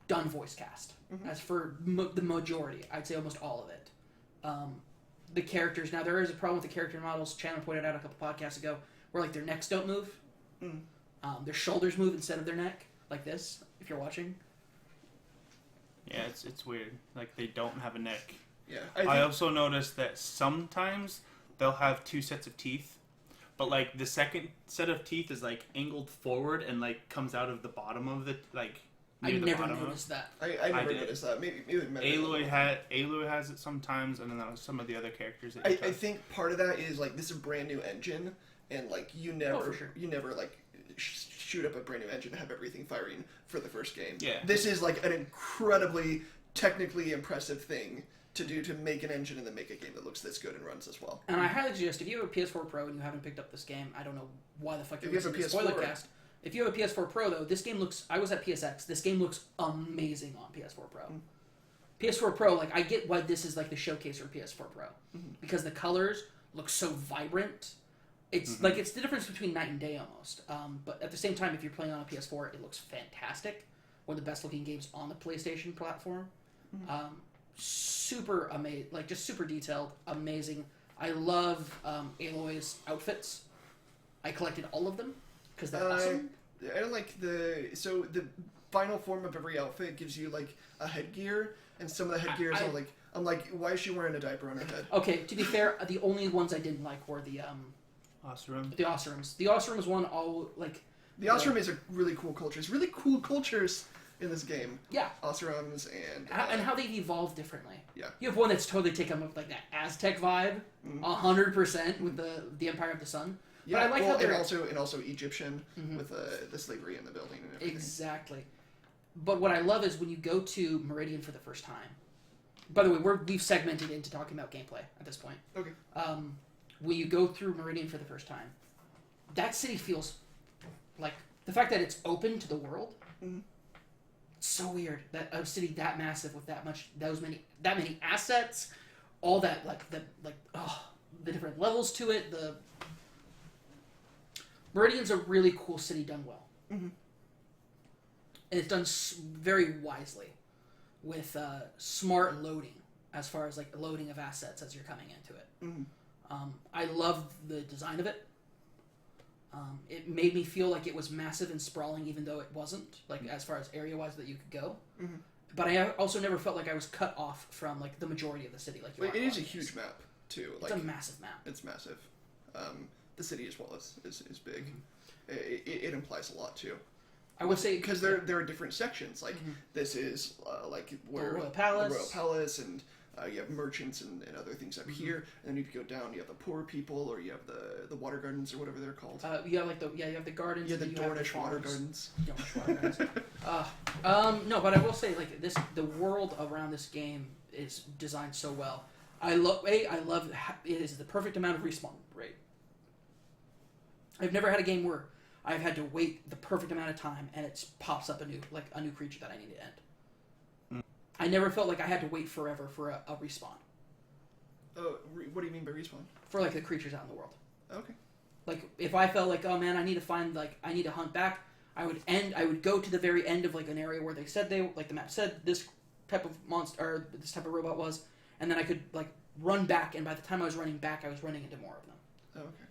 done voice cast. As for the majority, I'd say almost all of it. The characters, now there is a problem with the character models. Chandler pointed out a couple podcasts ago where like their necks don't move. Their shoulders move instead of their neck, like this, if you're watching. Yeah, it's weird. Like, they don't have a neck. Yeah. I also noticed that sometimes they'll have two sets of teeth, but, like, the second set of teeth is, like, angled forward and, like, comes out of the bottom of the, like, I near the never bottom noticed that. I never noticed that. Maybe Aloy has it sometimes, and then some of the other characters. That I think part of that is like this is a brand new engine, and like you never like shoot up a brand new engine and have everything firing for the first game. Yeah. This is like an incredibly technically impressive thing to do, to make an engine and then make a game that looks this good and runs as well. And I highly suggest, if you have a PS4 Pro and you haven't picked up this game, I don't know why the fuck you're If you have listening a to PS4 Spoilercast. If you have a PS4 Pro, though, this game looks... I was at PSX. This game looks amazing on PS4 Pro. PS4 Pro, like, I get why this is, like, the showcase for PS4 Pro. Because the colors look so vibrant. It's, like, it's the difference between night and day, almost. But at the same time, if you're playing on a PS4, it looks fantastic. One of the best-looking games on the PlayStation platform. Super amazing, like, just super detailed, amazing. I love Aloy's outfits. I collected all of them because they're awesome. I don't like the final form of every outfit gives you like a headgear, and some of the headgears are like, I'm like, why is she wearing a diaper on her head? Okay, to be fair, the only ones I didn't like were the Oseram. The Oserums. The Oserums one, all like the Oseram is a really cool culture. It's really cool cultures in this game. Yeah. Oserums and how they've evolved differently. Yeah. You have one that's totally taken up like that Aztec vibe, 100% with the Empire of the Sun. Yeah, but I like how they're and also Egyptian with the slavery in the building and everything. Exactly. But what I love is when you go to Meridian for the first time. By the way, we've segmented into talking about gameplay at this point. Okay. When you go through Meridian for the first time, that city feels like the fact that it's open to the world. It's so weird that a city that massive with that many assets, all that the different levels to it. Meridian's a really cool city done well. And it's done very wisely with smart loading as far as like loading of assets as you're coming into it. I love the design of it. It made me feel like it was massive and sprawling, even though it wasn't, like as far as area-wise that you could go. But I also never felt like I was cut off from like the majority of the city. Like it is a huge map too. It's a massive map. It's massive. The city as well is big. It implies a lot too. I would say because there are different sections. Like this is like where the Royal Palace, and you have merchants and other things up here. And then if you go down, you have the poor people, or you have the water gardens or whatever they're called. You have you have the gardens. Yeah, the Dornish water gardens. Dornish water gardens. No, but I will say like the world around this game is designed so well. I love it is the perfect amount of respawn rate. I've never had a game where I've had to wait the perfect amount of time and it pops up a new creature that I need to end. I never felt like I had to wait forever for a respawn. Oh, what do you mean by respawn? For like the creatures out in the world. Okay. Like if I felt like, oh man, I need to hunt back, I would go to the very end of like an area where they said the map said this type of monster or this type of robot was, and then I could like run back, and by the time I was running back, I was running into more of them. Oh, okay.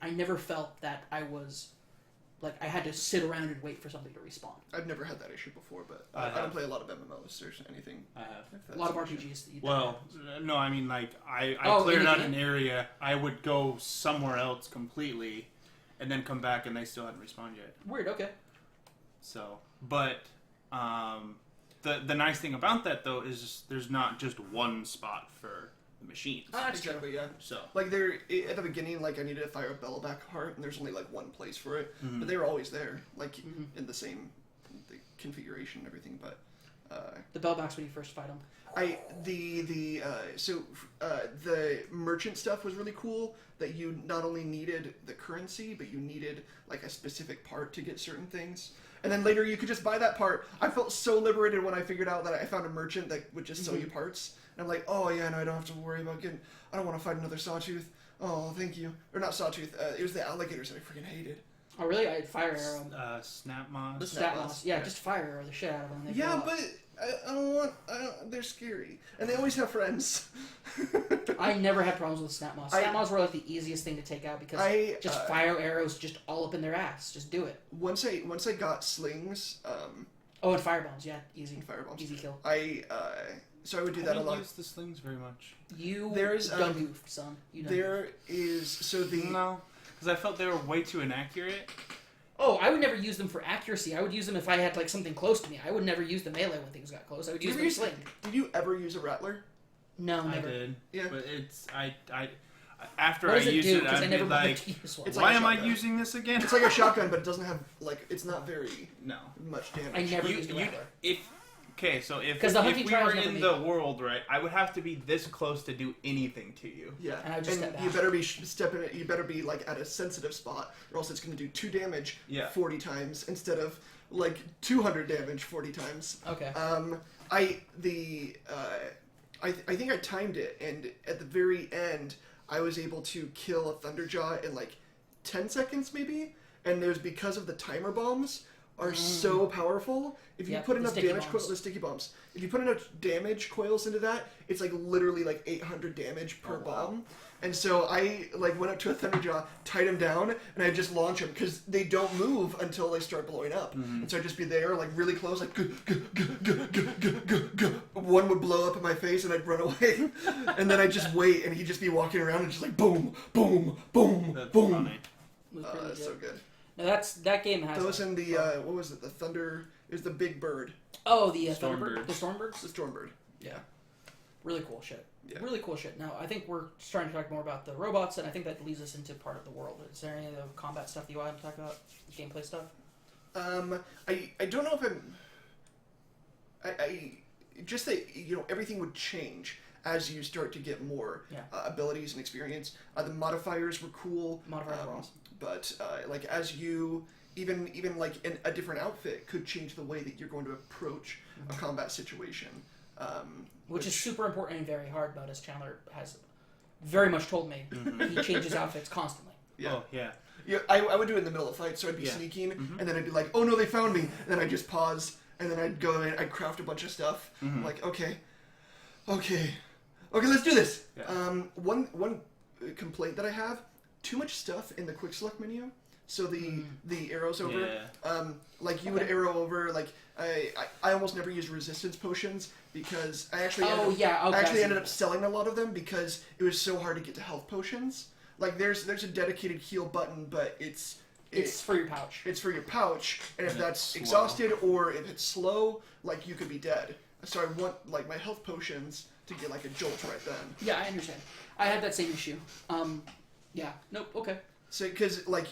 I never felt that I was like I had to sit around and wait for something to respawn. I've never had that issue before, but I don't play a lot of MMOs or anything. I have A lot of RPGs. No, I mean like I cleared out an area. I would go somewhere else completely, and then come back, and they still hadn't respawned yet. Weird. Okay. So, but the nice thing about that though is just, there's not just one spot for the machines. That's exactly, true. yeah. So like at the beginning, like I needed to fire a Bellowback heart, and there's only like one place for it, but they were always there, like in the same configuration and everything. But the Bellbacks when you first fight them. The merchant stuff was really cool. That you not only needed the currency, but you needed like a specific part to get certain things. And then later you could just buy that part. I felt so liberated when I figured out that I found a merchant that would just sell you parts. And I'm like, oh yeah, no, I don't have to worry about I don't want to fight another sawtooth. Oh, thank you. Or not sawtooth. It was the alligators that I freaking hated. Oh really? I had fire arrow. Snap moss. The snap moss. Yeah, just fire arrow the shit out of them. Yeah, but I don't want. They're scary, and they always have friends. I never had problems with snap moss. Snap moss were like the easiest thing to take out because just fire arrows just all up in their ass. Just do it. Once I got slings. And firebombs. Yeah, easy. Firebombs. Easy kill. So I would do that a lot. I don't use the slings very much. There's gun goof, son. There is no, because I felt they were way too inaccurate. Oh, I would never use them for accuracy. I would use them if I had like something close to me. I would never use the melee when things got close. I would use the sling. Did you ever use a rattler? No, never. I did. Yeah. But it's after What I does it use do? it, Because I I'd never be bothered like, to use one. It's why like a am I shotgun. using this again? It's like a shotgun, but it doesn't have it's not very No. much damage. I never used a rattler. So if 'Cause the if hunting we trials were never in made the it. world, right, I would have to be this close to do anything to you. Yeah, And I just step you back. better be stepping it. You better be like at a sensitive spot, or else it's going to do 2 damage 40 times instead of like 200 damage 40 times. Okay. I think I timed it, and at the very end, I was able to kill a Thunderjaw in like 10 seconds maybe, and there's because of the timer bombs are so powerful. If you Yep, put the enough sticky damage bombs. coils, the sticky bombs. If you put enough damage coils into that, it's like literally like 800 damage per bomb. And so I like went up to a Thunderjaw, tied him down, and I just launch him because they don't move until they start blowing up. And so I'd just be there, like really close, like one would blow up in my face, and I'd run away, and then I'd just wait, and he'd just be walking around and just like boom, boom, boom, That's boom. funny. It was pretty So good. No, that game has. Those in the what was it? The Thunder is the big bird, Oh, the Stormbirds. Thunderbird, the Stormbirds. the Stormbird. Yeah. Really cool shit. Yeah. Really cool shit. Now, I think we're starting to talk more about the robots, and I think that leads us into part of the world. Is there any of the combat stuff that you want to talk about? Gameplay stuff? I don't know if I just that everything would change as you start to get more abilities and experience. The modifiers were cool. Modifiers were awesome. But like as you even like a different outfit could change the way that you're going to approach a combat situation. Which is super important and very hard, but as Chandler has very much told me, he changes outfits constantly. Yeah. Oh, yeah. Yeah, I would do it in the middle of fights, so I'd be sneaking, and then I'd be like, oh no, they found me, and then I'd just pause, and then I'd go in, I'd craft a bunch of stuff. I'm like, okay, let's do this. Yeah. One complaint that I have, too much stuff in the quick select menu. So the arrows over, like you would arrow over, like I almost never used resistance potions because I actually ended up selling a lot of them because it was so hard to get to health potions. Like there's a dedicated heal button, but it's for your pouch. It's for your pouch, and if that's slow. exhausted or if it's slow, like you could be dead. So I want like my health potions to get like a jolt right then. Yeah, I understand. I had that same issue. Yeah. Nope. Okay. So because like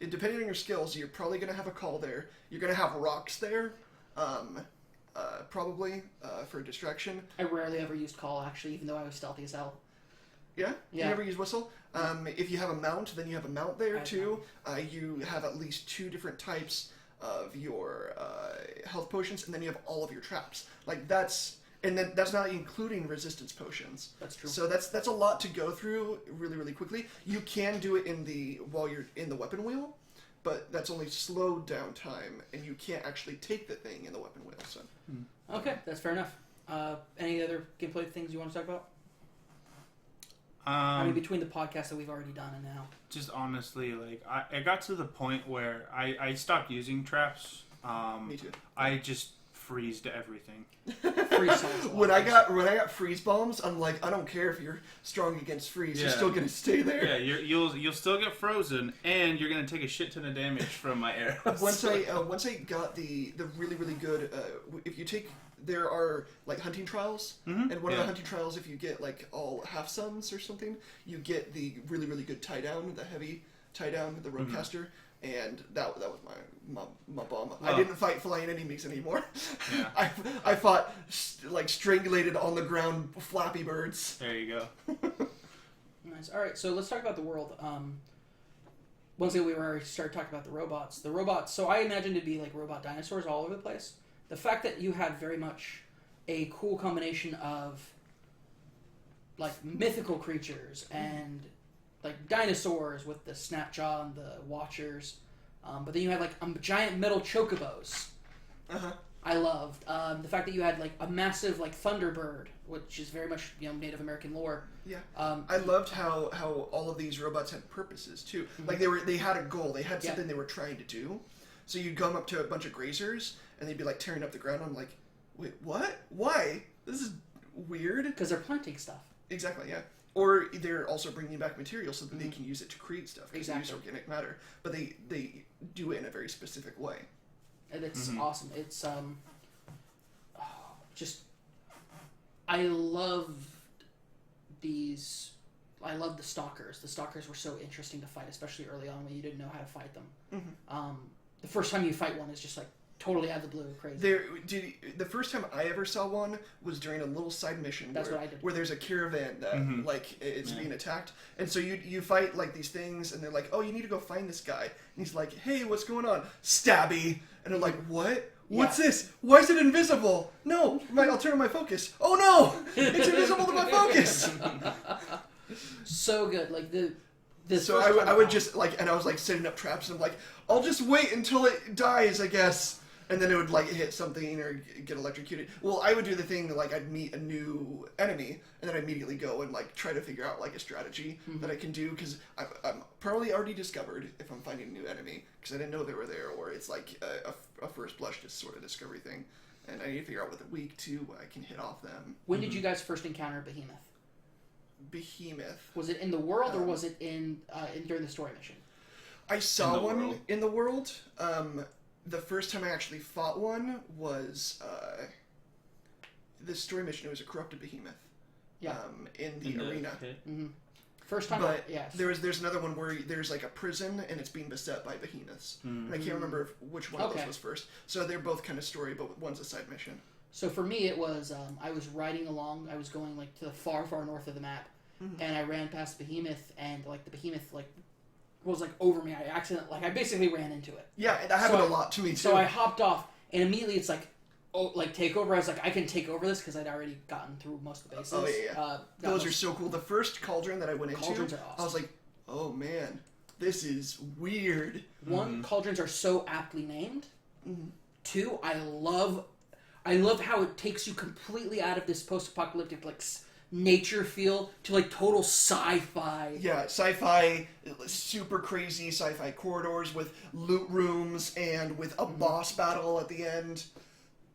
depending on your skills, you're probably gonna have a call there. You're gonna have rocks there, probably for distraction. I rarely ever used call actually, even though I was stealthy as hell. Yeah? Yeah. You never use whistle? If you have a mount, then you have a mount there too. You have at least 2 different types of your health potions, and then you have all of your traps. Like that's not including resistance potions. That's true. So that's a lot to go through really, really quickly. You can do it while you're in the weapon wheel, but that's only slowed down time, and you can't actually take the thing in the weapon wheel. So. Okay, that's fair enough. Any other gameplay things you want to talk about? I mean, between the podcasts that we've already done and now. Just honestly, like I got to the point where I stopped using traps. Me too. I just freezed everything. When I got freeze bombs, I'm like, I don't care if you're strong against freeze, you're still gonna stay there. Yeah, you'll still get frozen, and you're gonna take a shit ton of damage from my arrows. Once I got the really, really good, if you take, there are like hunting trials, and one of the hunting trials, if you get like all half suns or something, you get the really, really good tie down, the heavy tie down, the roadcaster. And that was my bomb. I didn't fight flying enemies anymore. Yeah. I fought like strangulated on the ground flappy birds. There you go. Nice. All right, so let's talk about the world. Once again, we already started talking about the robots. The robots. So I imagined it'd be like robot dinosaurs all over the place. The fact that you had very much a cool combination of like mythical creatures and like dinosaurs with the snapjaw and the watchers, but then you had like giant metal chocobos. I loved the fact that you had like a massive like Thunderbird, which is very much Native American lore. Yeah, I loved how all of these robots had purposes too. Like they had a goal, they had something they were trying to do. So you'd come up to a bunch of grazers and they'd be like tearing up the ground. I'm like, wait, what? Why? This is weird. Because they're planting stuff. Exactly. Yeah. Or they're also bringing back material so that they can use it to create stuff. Because they use organic matter, but they do it in a very specific way. And it's awesome. It's just I love these I loved the stalkers. The stalkers were so interesting to fight, especially early on when you didn't know how to fight them. Mm-hmm. The first time you fight one is just like totally out of the blue, crazy. The first time I ever saw one was during a little side mission That's what I did. where there's a caravan that like it's being attacked, and so you fight like these things, and they're like, oh, you need to go find this guy, and he's like, hey, what's going on? Stabby, and they're like, what? What's this? Why is it invisible? No, I'll turn on my focus. Oh no, it's invisible to my focus. So good, like the. So I would just like, and I was like setting up traps, and I'm like, I'll just wait until it dies, I guess. And then it would like hit something or get electrocuted. Well, I would do the thing like I'd meet a new enemy and then I'd immediately go and like try to figure out like a strategy that I can do, because I'm probably already discovered if I'm finding a new enemy because I didn't know they were there, or it's like a first blush just sort of discovery thing, and I need to figure out what they're weak to, what I can hit off them. When did you guys first encounter Behemoth? Was it in the world or was it in during the story mission? I saw one in the world. The first time I actually fought one was the story mission. It was a corrupted behemoth. Yeah. In the arena. Mm-hmm. First time, but yes. There's another one where there's like a prison and it's being beset by behemoths. And I can't remember which one of those was first. So they're both kind of story, but one's a side mission. So for me, it was I was riding along. I was going like to the far north of the map, and I ran past behemoth, and like the behemoth like was like over me. I basically ran into it. Yeah, that happened a lot to me too. So I hopped off, and immediately it's like, oh, like take over. I was like, I can take over this because I'd already gotten through most of the bases. Oh yeah. Those are so cool. The first cauldron that I went into, cauldrons are awesome. I was like, oh man, this is weird. One, cauldrons are so aptly named. Two, I love how it takes you completely out of this post-apocalyptic like nature feel to like total sci-fi. Yeah, sci-fi, super crazy sci-fi corridors with loot rooms and with a boss battle at the end.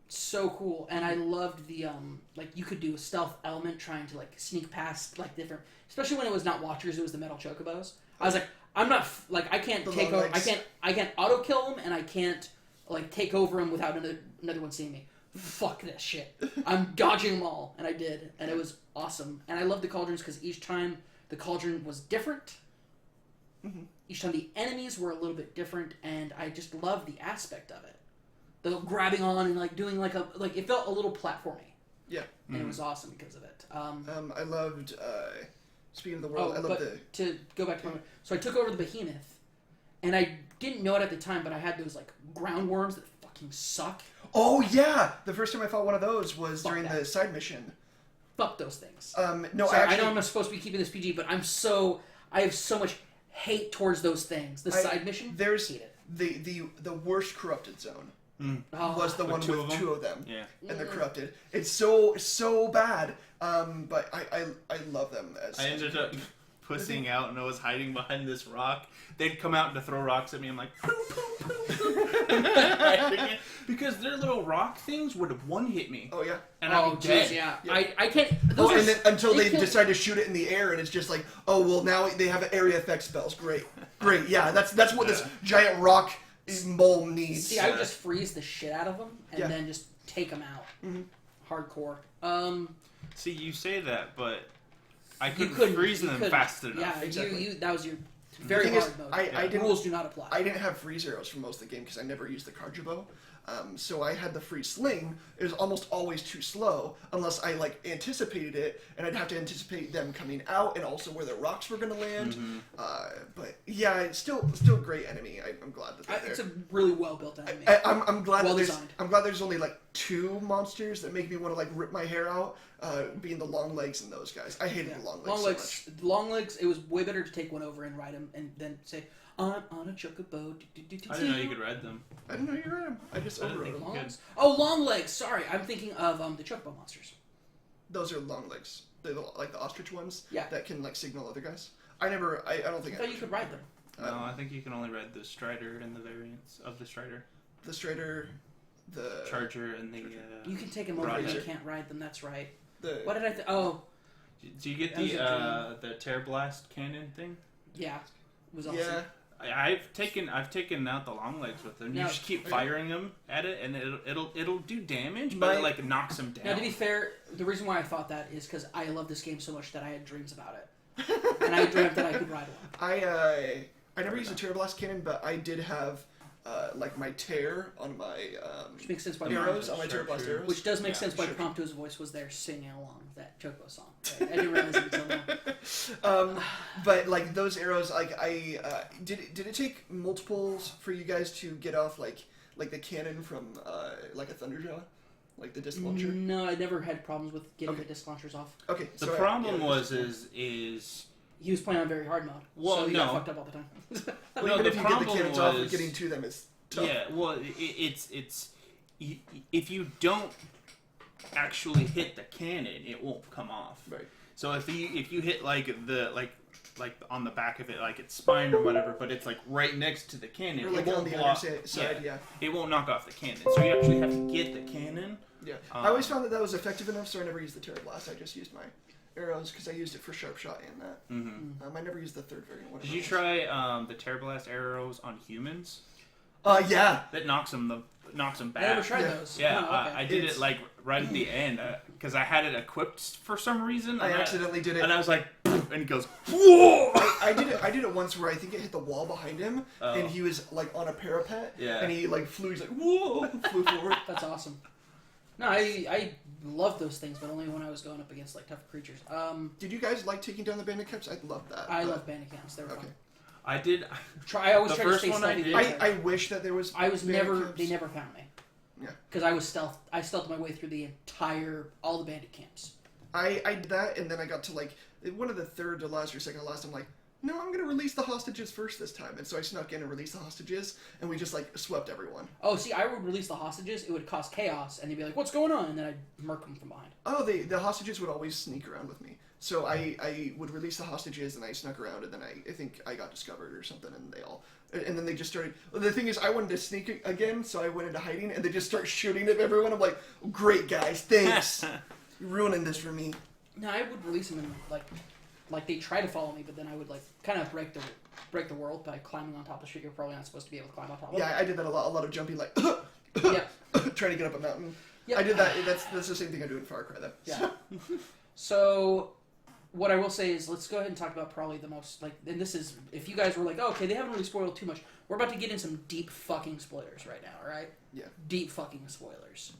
So cool. And I loved the like you could do a stealth element trying to like sneak past like different, especially when it was not watchers, it was the metal chocobos. I was like, I'm not like I can't take over. I can't auto kill them, and I can't like take over them without another one seeing me. Fuck this shit. I'm dodging them all, and I did, and it was awesome. And I love the cauldrons because each time the cauldron was different. Each time the enemies were a little bit different, and I just loved the aspect of it. The grabbing on and like doing like it felt a little platformy. Yeah, and it was awesome because of it. I loved. Speaking of the world, I loved to go back to my. So I took over the behemoth, and I didn't know it at the time, but I had those like ground worms that fucking suck. Oh yeah, the first time I fought one of those was during the side mission. Fuck those things. No, Sorry, I know I'm not supposed to be keeping this PG, but I have so much hate towards those things. The side mission. There's hate it. the worst corrupted zone. Was the one with two of them. Yeah. And they're corrupted. It's so bad. But I love them as I ended up pussing out, and I was hiding behind this rock. They'd come out to throw rocks at me. I'm like, because their little rock things would have one hit me. Oh yeah. And I'm dead. Yeah. Yeah. I can't. And then, until they decide to shoot it in the air, and it's just like, oh well, now they have area effect spells. Great. Yeah, that's what this giant rock mole needs. See, I would just freeze the shit out of them and then just take them out. Hardcore. See, you say that, but I couldn't freeze them fast enough. Yeah, exactly. That was your very hard mode. The rules do not apply. I didn't have freeze arrows for most of the game because I never used the Karjabo. So I had the free sling. It was almost always too slow unless I like anticipated it, and I'd have to anticipate them coming out and also where the rocks were going to land. But yeah, it's still a great enemy. I'm glad that they're there. It's a really well built enemy. I'm glad well that designed. I'm glad there's only like 2 monsters that make me want to like rip my hair out. Being the long legs and those guys. I hated the long legs so much. Long legs. It was way better to take one over and ride him and then say, I'm on a chocobo. I didn't know you could ride them. I didn't know you rode them. I just overrode them. Long legs? Oh, long legs. Sorry, I'm thinking of the chocobo monsters. Those are long legs. They're like the ostrich ones. Yeah. That can like signal other guys. I don't think I thought you could ride them. No, I think you can only ride the Strider and the variants of the Strider. The Strider, the Charger, and the. You can take them over, but you can't ride them. That's right. What did I think? Oh. Do you get the Tear Blast cannon thing? Yeah. It was awesome. Yeah. I've taken out the long legs with them. You just keep firing them at it, and it'll do damage, but it like knocks them down. Now, to be fair, the reason why I thought that is because I love this game so much that I had dreams about it. and I dreamt that I could ride one. I never used a Terror Blast cannon, but I did have like my tear on my Which makes sense why arrows, on my Terror Blast arrows. Which does make sense why Prompto's voice was there singing along that Chocobo song. Right? I didn't realize it until now. But like those arrows, like did it take multiples for you guys to get off like the cannon from like a Thunderjaw, like the disc launcher? No, I never had problems with getting the disc launchers off. Okay. The problem is he was playing on very hard mode. Well, so he got fucked up all the time. Well, no, even the if you get the problem cannons was, off, getting to them is tough. Yeah, well, it's if you don't actually hit the cannon, it won't come off. Right. So if you hit like on the back of it, like its spine or whatever, but it's like right next to the cannon, Or like it won't on the block. underside, yeah. It won't knock off the cannon. So you actually have to get the cannon. Yeah. I always found that was effective enough, so I never used the Terror Blast. I just used my arrows because I used it for sharp shot and that. Mm-hmm. I never used the third variant. Did you try the Terror Blast arrows on humans? Yeah. That knocks them back. I never tried those. Yeah, Oh, okay. I did it like right at the end because I had it equipped for some reason. I accidentally did it, and I was like, and he goes, whoa! I did it once where I think it hit the wall behind him, and he was like on a parapet, and he like flew. He's like, whoa, flew forward. That's awesome. No, I loved those things, but only when I was going up against like tough creatures. Did you guys like taking down the bandit camps? I loved that. I love bandit camps. They were fun. I did. I always The tried to first stay one I stealthy. did- I wish that there was. I was bandit never. camps. They never found me. Yeah. Because I stealthed my way through all the bandit camps. I did that, and then I got to like one of the third to last or second to last. I'm like, no, I'm gonna release the hostages first this time, and so I snuck in and released the hostages, and we just like swept everyone. Oh, see, I would release the hostages. It would cause chaos, and they'd be like, "What's going on?" And then I'd murk them from behind. Oh, the hostages would always sneak around with me. So I would release the hostages, and I snuck around, and then I think I got discovered or something, and then they just started. Well, the thing is, I wanted to sneak again, so I went into hiding, and they just start shooting at everyone. I'm like, great guys, thanks. You're ruining this for me. No, I would release them and like they try to follow me, but then I would like kind of break the world by climbing on top of shit you're probably not supposed to be able to climb on top of. Yeah, I did that a lot of jumping, like Yeah. trying to get up a mountain. Yep. I did that. That's the same thing I do in Far Cry, though. Yeah. So, what I will say is, let's go ahead and talk about probably the most, like, and this is, if you guys were like, oh, okay, they haven't really spoiled too much, we're about to get in some deep fucking spoilers right now, alright? Yeah. Deep fucking spoilers.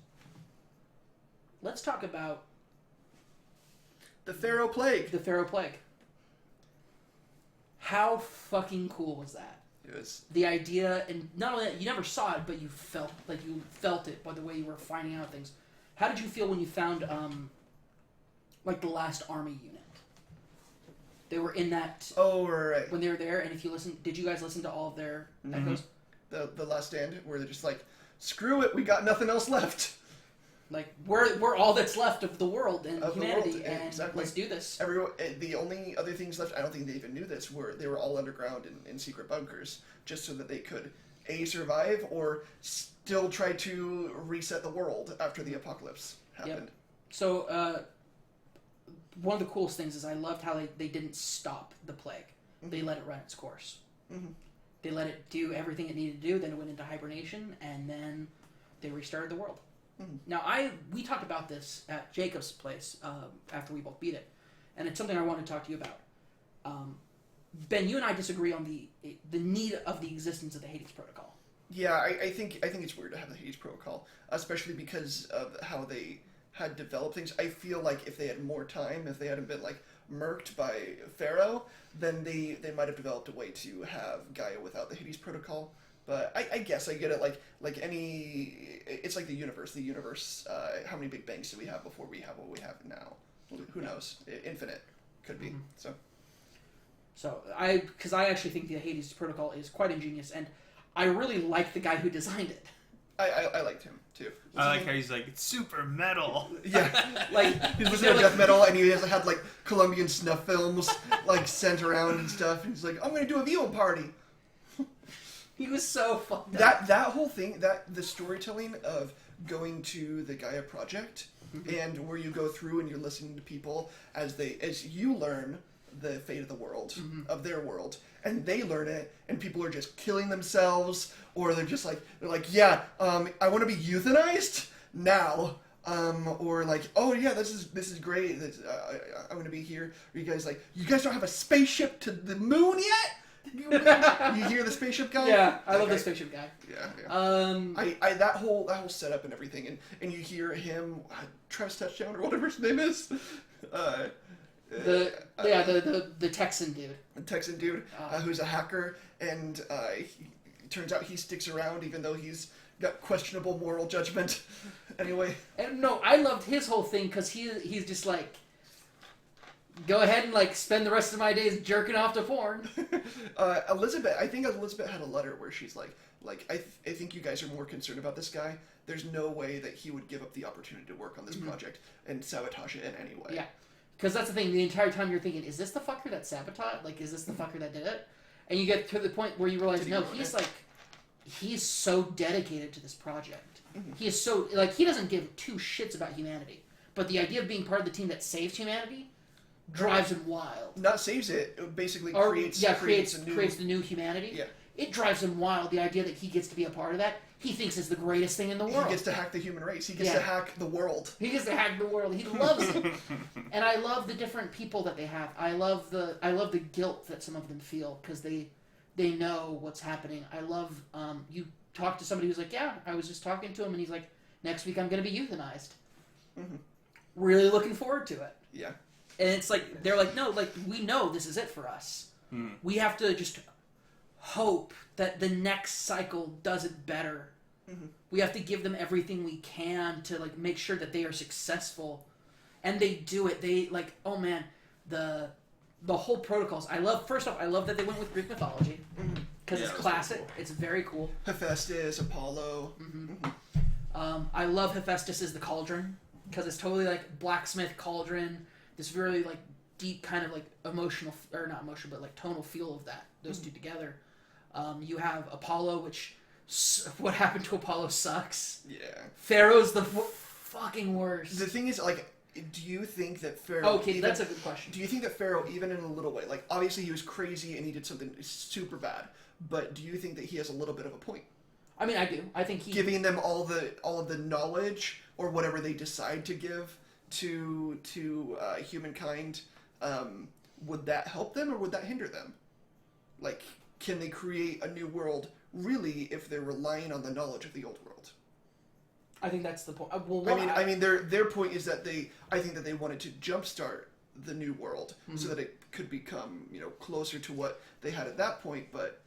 Let's talk about The Pharaoh Plague. the Pharaoh Plague. How fucking cool was that? It was. The idea, and not only that, you never saw it, but you felt it by the way you were finding out things. How did you feel when you found, like, the last army unit? They were in that... Oh, right. When they were there, and if you listen... Did you guys listen to all of their echoes? The Last Stand, where they're just like, screw it, we got nothing else left. Like, we're all that's left of the world and Of the humanity, world, and exactly. let's do this. Everyone, the only other things left, I don't think they even knew this, they were all underground in secret bunkers, just so that they could, A, survive, or still try to reset the world after the apocalypse happened. Yep. So, one of the coolest things is I loved how they didn't stop the plague. Mm-hmm. They let it run its course. Mm-hmm. They let it do everything it needed to do, then it went into hibernation, and then they restarted the world. Mm-hmm. Now, we talked about this at Jacob's place after we both beat it, and it's something I want to talk to you about. Ben, you and I disagree on the need of the existence of the Hades Protocol. Yeah, I think it's weird to have the Hades Protocol, especially because of how they had developed things. I feel like if they had more time, if they hadn't been like murked by Pharaoh, then they might have developed a way to have Gaia without the Hades Protocol. But I guess I get it. Like any, it's like the universe. The universe. How many Big Bangs do we have before we have what we have now? Who knows? Infinite could be. Mm-hmm. So because I actually think the Hades Protocol is quite ingenious, and I really like the guy who designed it. I liked him too. I like how he's like, it's super metal. Yeah, Like he's listening to death metal, and he had like Colombian snuff films like sent around and stuff. And he's like, I'm gonna do a viewing party. He was so fucked up. That whole thing, the storytelling of going to the Gaia Project, and where you go through and you're listening to people as you learn the fate of the world, of their world, and they learn it, and people are just killing themselves, or they're like, yeah, I want to be euthanized now. Or like, oh yeah, this is great. I'm gonna be here. Or you guys like, you guys don't have a spaceship to the moon yet? You hear the spaceship guy? Yeah, I love the spaceship guy. Yeah. I that whole setup and everything, and you hear him, Travis Touchdown or whatever his name is. The Texan dude. The Texan dude who's a hacker, and turns out he sticks around even though he's got questionable moral judgment. Anyway. And no, I loved his whole thing because he's just like, go ahead and like spend the rest of my days jerking off to porn. Elizabeth, I think Elizabeth had a letter where she's like I think you guys are more concerned about this guy. There's no way that he would give up the opportunity to work on this project and sabotage it in any way. Yeah, because that's the thing. The entire time you're thinking, is this the fucker that sabotaged? Like, is this the fucker that did it? And you get to the point where you realize, no, he's so dedicated to this project. He is so, like, he doesn't give two shits about humanity. But the idea of being part of the team that saves humanity drives him wild. Not saves it basically creates the new humanity. Yeah. It drives him wild, the idea that he gets to be a part of that. He thinks is the greatest thing in the world. He gets to hack the human race. He gets to hack the world. He gets to hack the world. He loves it. And I love the different people that they have. I love the guilt that some of them feel because they know what's happening. I love you talk to somebody who's like, yeah, I was just talking to him, and he's like, next week I'm going to be euthanized. Really looking forward to it. Yeah. And it's like, they're like, no, like, we know this is it for us. We have to just hope that the next cycle does it better. We have to give them everything we can to, like, make sure that they are successful. And they do it. They, like, oh man, the whole protocols. First off, I love that they went with Greek mythology. Because it's classic. Cool. It's very cool. Hephaestus, Apollo. I love Hephaestus as the cauldron. Because it's totally like blacksmith cauldron. This really like deep kind of like emotional, or not emotional, but like tonal feel of that. Those two together. You have Apollo, which what happened to Apollo sucks. Yeah. Pharaoh's the fucking worst. The thing is, like, do you think that Pharaoh... Okay, that's a good question. Do you think that Pharaoh, even in a little way, like, obviously he was crazy and he did something super bad, but do you think that he has a little bit of a point? I mean, I do. I think he... Giving them all of the knowledge, or whatever they decide to give to humankind, would that help them, or would that hinder them? Like, can they create a new world, really, if they're relying on the knowledge of the old world? I think that's the point. Well, I mean, their point is that I think that they wanted to jumpstart the new world so that it could become, closer to what they had at that point. But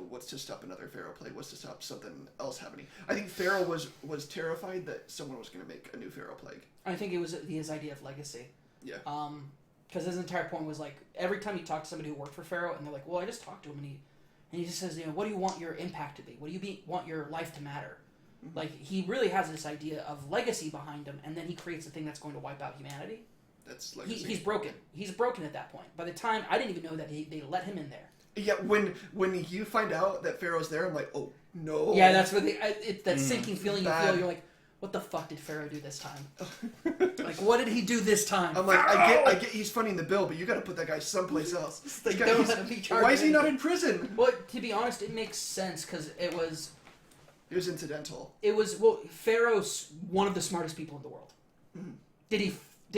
what's to stop another Pharaoh play? What's to stop something else happening? I think Pharaoh was terrified that someone was going to make a new Pharaoh plague. I think it was his idea of legacy. Yeah. Because his entire point was like, every time you talk to somebody who worked for Pharaoh, and they're like, well, I just talked to him, and he just says, what do you want your impact to be? What do you want your life to matter? Like, he really has this idea of legacy behind him, and then he creates a thing that's going to wipe out humanity. That's legacy. He's broken. He's broken at that point. By the time, I didn't even know that they let him in there. Yeah, when you find out that Pharaoh's there, I'm like, oh, no. Yeah, that's what it's that sinking feeling you feel. You're like, what the fuck did Pharaoh do this time? Like, what did he do this time? I'm like, I get he's funding the bill, but you got to put that guy someplace else. Like, don't let him be charged. Why is he not in prison? Well, to be honest, it makes sense because it was incidental. Pharaoh's one of the smartest people in the world. Did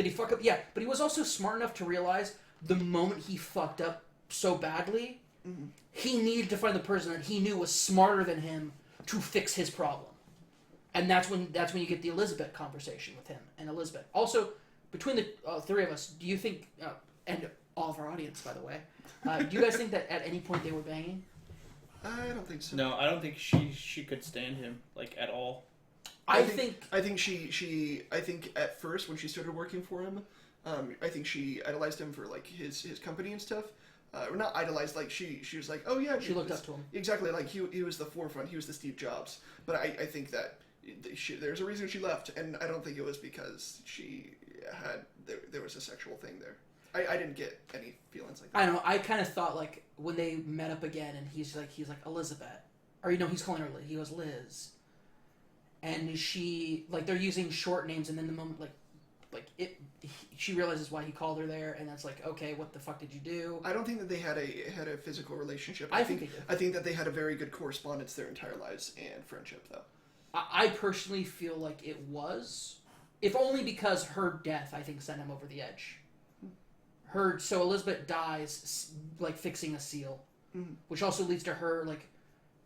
he fuck up? Yeah, but he was also smart enough to realize the moment he fucked up so badly, he needed to find the person that he knew was smarter than him to fix his problem. And that's when you get the Elizabeth conversation with him and Elizabeth. Also, between the three of us, do you think, and all of our audience, by the way, do you guys think that at any point they were banging? I don't think so. No, I don't think she could stand him, like, at all. I think at first when she started working for him, I think she idolized him for like his company and stuff. Or not idolized, like she was like, oh yeah, she looked up to him. Exactly, like he was the forefront. He was the Steve Jobs. But I think that there's a reason she left, and I don't think it was because there was a sexual thing there. I didn't get any feelings like that. I don't know. I kind of thought like when they met up again, and he's like Elizabeth, or he's calling her Liz. He goes Liz, and she like they're using short names, and then the moment she realizes why he called her there, and that's like, okay, what the fuck did you do? I don't think that they had a physical relationship. I think they did. I think that they had a very good correspondence their entire lives and friendship, though. I personally feel like it was if only because her death, I think, sent him over the edge. So Elizabeth dies, like, fixing a seal. Which also leads to her, like,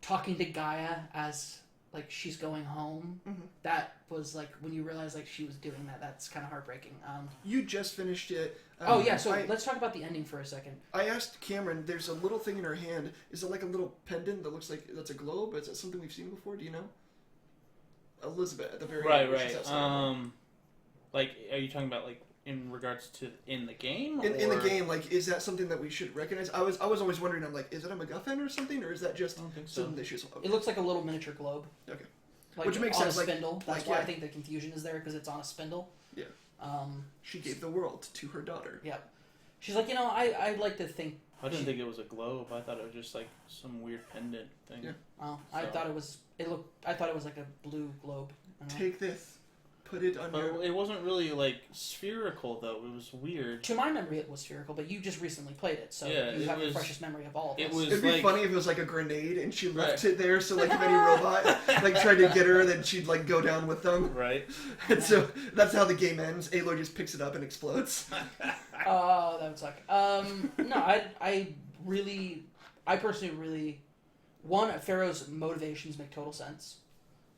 talking to Gaia as, like, she's going home. That was, like, when you realize, like, she was doing that, that's kind of heartbreaking. You just finished it. Let's talk about the ending for a second. I asked Cameron, there's a little thing in her hand. Is it like a little pendant that looks like that's a globe? Is that something we've seen before? Do you know? Elizabeth at the very end. Right. Like, are you talking about, like, in regards to in the game? In the game, like, is that something that we should recognize? I was always wondering, I'm like, is it a MacGuffin or something, or is that just something they should... It looks like a little miniature globe. Okay. Like, which makes on sense. A spindle. That's like, why yeah. I think the confusion is there, because it's on a spindle. Yeah. She gave the world to her daughter. Yeah. She's like, I'd like to think... I didn't think it was a globe. I thought it was just, like, some weird pendant thing. Yeah. Oh, I thought it was... I thought it was like a blue globe. Take this. Put it on your... It wasn't really, like, spherical, though. It was weird. To my memory, it was spherical, but you just recently played it, so yeah, you have the freshest memory of all of us. It'd be funny if it was like a grenade and she left it there, so like if any robot like tried to get her, then she'd like go down with them. Right. And so that's how the game ends. Aloy just picks it up and explodes. Oh, that would suck. No, I personally really... One, Pharaoh's motivations make total sense.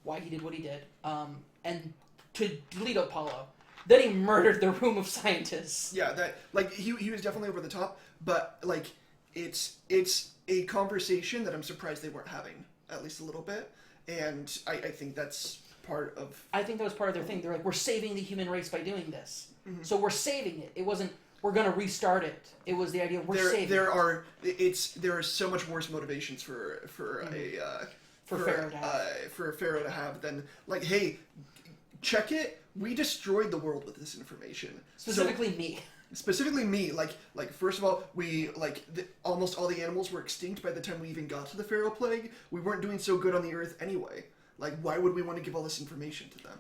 Why he did what he did. And to delete Apollo. Then he murdered the room of scientists. Yeah, that like he was definitely over the top, but like it's a conversation that I'm surprised they weren't having, at least a little bit. And I think that's part of... I think that was part of their thing. They're like, we're saving the human race by doing this. So we're saving it. It wasn't, we're going to restart it. It was the idea, saving there it. There are so much worse motivations for Pharaoh to have than like, hey, check it. We destroyed the world with this information. Specifically me. Specifically me. Like first of all, we almost all the animals were extinct by the time we even got to the Pharaoh plague. We weren't doing so good on the Earth anyway. Like, why would we want to give all this information to them?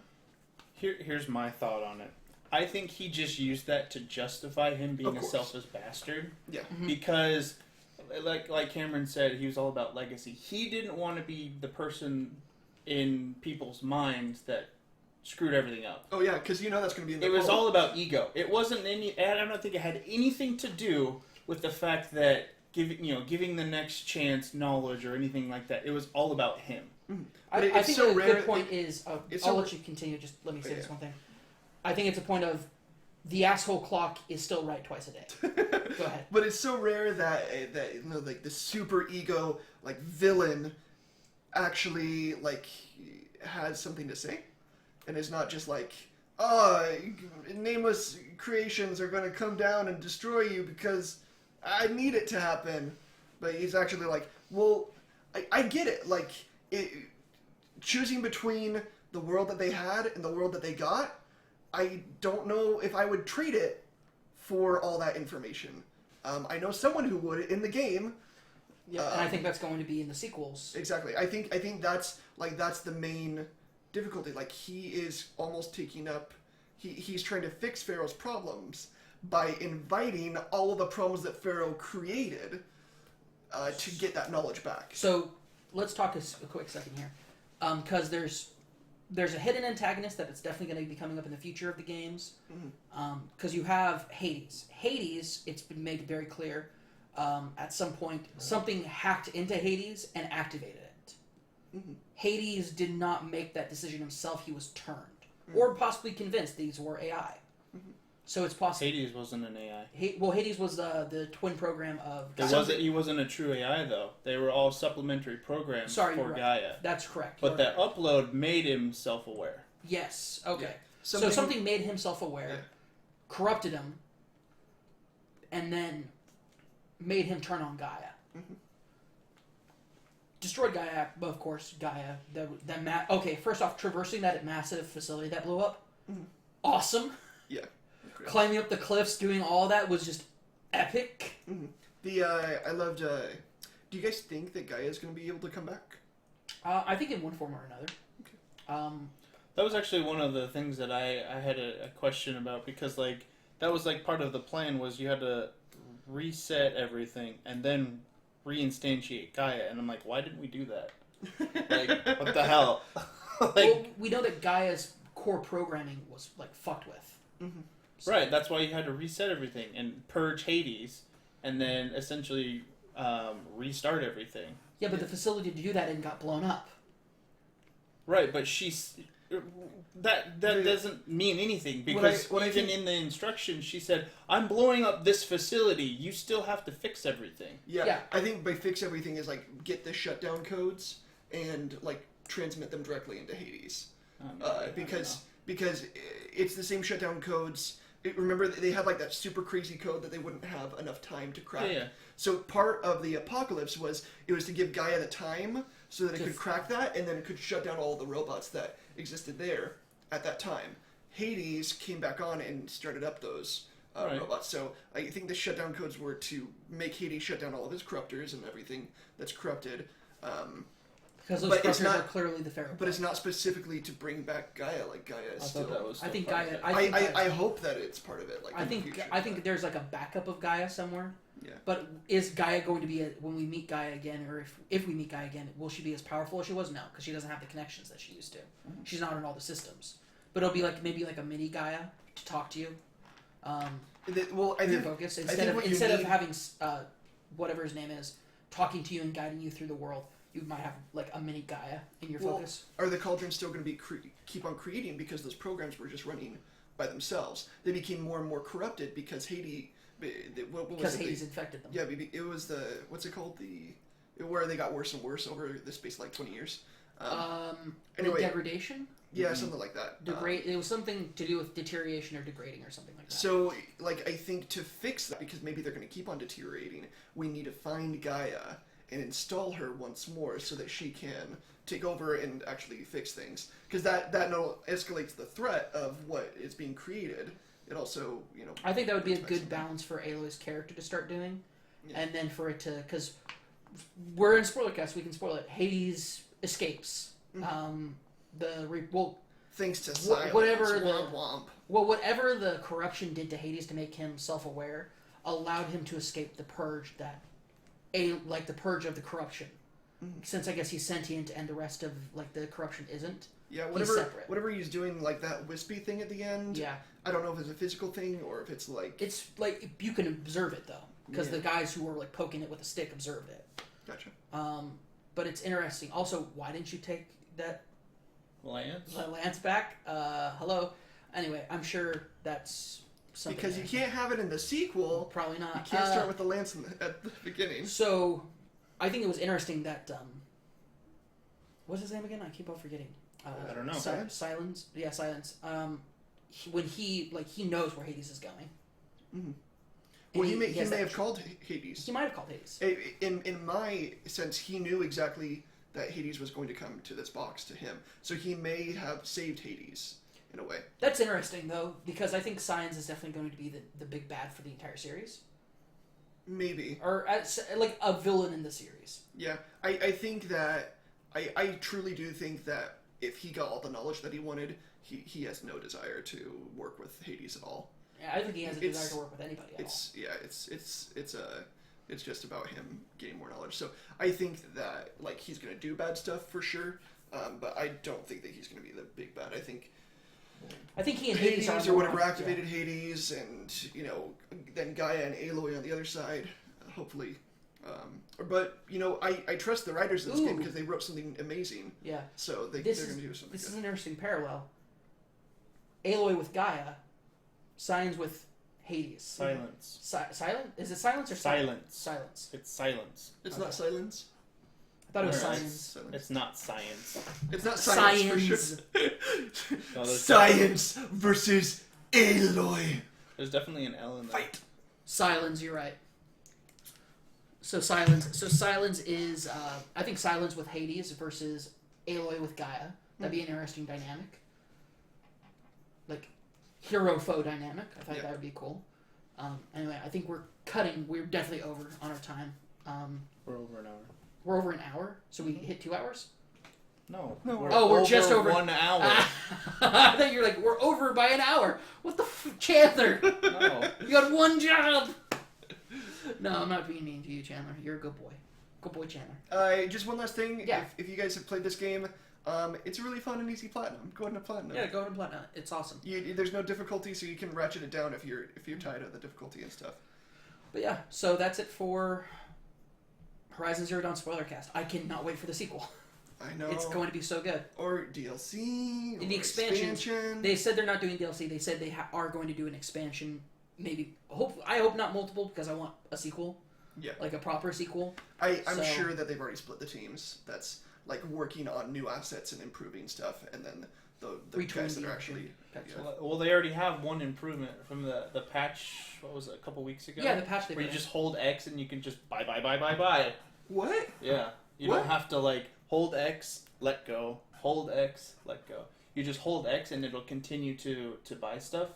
Here's my thought on it. I think he just used that to justify him being a selfish bastard. Yeah. Because, like Cameron said, he was all about legacy. He didn't want to be the person in people's minds that screwed everything up. Oh yeah, because that's going to be in the... It was all about ego. It wasn't I don't think it had anything to do with the fact that giving the next chance knowledge or anything like that. It was all about him. Mm-hmm. I think a good point is... I'll let you continue. Just let me say this one thing. I think it's a point of the asshole clock is still right twice a day. Go ahead. But it's so rare that like the super ego like villain actually like has something to say, and it's not just like, oh, nameless creations are going to come down and destroy you because I need it to happen. But he's actually like, well, I get it. Like choosing between the world that they had and the world that they got, I don't know if I would trade it for all that information. I know someone who would in the game. Yeah, and I think that's going to be in the sequels. Exactly. I think that's the main difficulty. Like he is almost taking up. He's trying to fix Pharaoh's problems by inviting all of the problems that Pharaoh created to get that knowledge back. So let's talk a quick second here, because there's a hidden antagonist that it's definitely going to be coming up in the future of the games. Because you have Hades. Hades, it's been made very clear, at some point, something hacked into Hades and activated it. Hades did not make that decision himself. He was turned. Or possibly convinced these were AI. So it's possible. Hades wasn't an AI. Hades was the twin program of Gaia. He wasn't a true AI, though. They were all supplementary programs for Gaia. That's correct. But that upload made him self-aware. Yes. Okay. Yeah. So something made him self-aware, corrupted him, and then made him turn on Gaia. Destroyed Gaia, but of course, Gaia. Okay, first off, traversing that massive facility that blew up, awesome. Yeah. Climbing up the cliffs, doing all that was just epic. I loved. Do you guys think that Gaia is going to be able to come back? I think in one form or another. Okay. That was actually one of the things that I had a question about, because like that was like part of the plan was you had to reset everything and then reinstantiate Gaia, and I'm like, why didn't we do that? Like, what the hell? Well, we know that Gaia's core programming was like fucked with. Mm-hmm. So, Right, that's why you had to reset everything and purge Hades, and then essentially restart everything. Yeah, but the facility to do that and got blown up. Right, but that doesn't mean anything, because What I even think- in the instructions she said, "I'm blowing up this facility. You still have to fix everything." Yeah, Yeah. I think by fix everything is like get the shutdown codes and like transmit them directly into Hades, because it's the same shutdown codes. Remember, they had like that super crazy code that they wouldn't have enough time to crack. Yeah. So part of the apocalypse was to give Gaia the time so that it could crack that, and then it could shut down all the robots that existed there at that time. Hades came back on and started up those Right. robots. So I think the shutdown codes were to make Hades shut down all of his corruptors and everything that's corrupted. Because those But it's corruptors not- are clearly the Pharaoh. But it's not specifically to bring back Gaia. Like Gaia is I still. thought that was. I think still part of Gaia. it. I hope that it's part of it. Like I in the think future. I think there's like a backup of Gaia somewhere. Yeah. But is Gaia going to be when we meet Gaia again, or if we meet Gaia again, will she be as powerful as she was? No, because she doesn't have the connections that she used to. Mm-hmm. She's not in all the systems. But it'll be like maybe like a mini Gaia to talk to you. Well, I Your think focus think instead of what you instead of need- having whatever his name is talking to you and guiding you through the world, you might have like a mini Gaia in your Well, focus. are the cauldrons still going to be keep on creating because those programs were just running by themselves? They became more and more corrupted because Hades. What was Because it? Hades infected them. Yeah, it was what's it called? Where they got worse and worse over the space of like 20 years. Anyway. Degradation. Yeah, something like that. It was something to do with deterioration or degrading or something like that. So, like, I think to fix that, because maybe they're going to keep on deteriorating, we need to find Gaia and install her once more so that she can take over and actually fix things. Because that not escalates the threat of what is being created. It also, I think that would be a brings back good something. balance for Aloy's character to start doing, Yeah. and then for it to, because we're in Spoilercast, we can spoil it. Hades escapes. Mm-hmm. Thanks to silence. whatever Womp womp. whatever the corruption did to Hades to make him self-aware allowed him to escape the purge the purge of the corruption. Mm-hmm. Since I guess he's sentient and the rest of like the corruption isn't. Yeah, He's separate. whatever he's doing, like that wispy thing at the end. Yeah. I don't know if it's a physical thing or if it's like. It's like you can observe it though, because Yeah. the guys who were like poking it with a stick observed it. Gotcha. But it's interesting. Also, why didn't you take that Lance? back? Hello. Anyway, I'm sure that's something. Because you that- can't have it in the sequel. Probably not. You can't start with the lance at the beginning. So, I think it was interesting that what's his name again? I keep on forgetting. I don't know. Silence. Yeah, Silence. When he knows where Hades is going. Mm-hmm. And Well, he may has that- have called Hades. He might have called Hades. In my sense, he knew exactly that Hades was going to come to this box to him. So he may have saved Hades in a way. That's interesting though, because I think Science is definitely going to be the big bad for the entire series, Maybe. or like a villain in the series. Yeah. I think that I truly do think that if he got all the knowledge that he wanted, he has no desire to work with Hades at all. Yeah, I think he has a It's- desire to work with anybody at all. It's just about him getting more knowledge. So I think that like he's gonna do bad stuff for sure, but I don't think that he's gonna be the big bad. I think I think he and Hades, Hades are or whatever more- activated Hades, and then Gaia and Aloy on the other side, hopefully. But I trust the writers of this game Ooh. because they wrote something amazing. Yeah, So they're This going is- to do something this is good. an interesting parallel. Aloy with Gaia, Science with Hades. Silence. Silent? Is it silence or Silence. Silence. It's silence. It's Okay. not silence. I thought it was Alright. science. Silence. It's not science. It's not science for Science. sure. No, there's Science versus Aloy. There's definitely an L in there. Fight. Silence, you're right. So silence is I think silence with Hades versus Aloy with Gaia. That'd be an interesting dynamic. Like hero foe dynamic. I thought Yeah. that would be cool. Anyway, I think we're definitely over on our time. We're over an hour. We're over an hour, so we hit 2 hours. No. We're just over 1 hour. I thought you were like, we're over by an hour. What the Chandler? No. You got one job. No, I'm not being mean to you, Chandler. You're a good boy. Good boy, Chandler. Just one last thing. Yeah. If you guys have played this game, It's really fun and easy platinum. Go ahead and platinum. Yeah, go ahead and platinum. It's awesome. There's no difficulty, so you can ratchet it down if you're tired of the difficulty and stuff. But yeah, so that's it for Horizon Zero Dawn Spoilercast. I cannot wait for the sequel. I know. It's going to be so good. Or DLC. The or expansion. They said they're not doing DLC. They said they are going to do an expansion. Maybe. I hope not multiple, because I want a sequel. Yeah. Like a proper sequel. I'm sure that they've already split the teams. That's like working on new assets and improving stuff, and then the guys that are actually. Yeah. Well, they already have one improvement from the patch. What was it, a couple weeks ago? Yeah, the patch they where you put in. just hold X and you can just buy. What? Yeah, you What? don't have to like hold X, let go, hold X, let go. You just hold X and it'll continue to buy stuff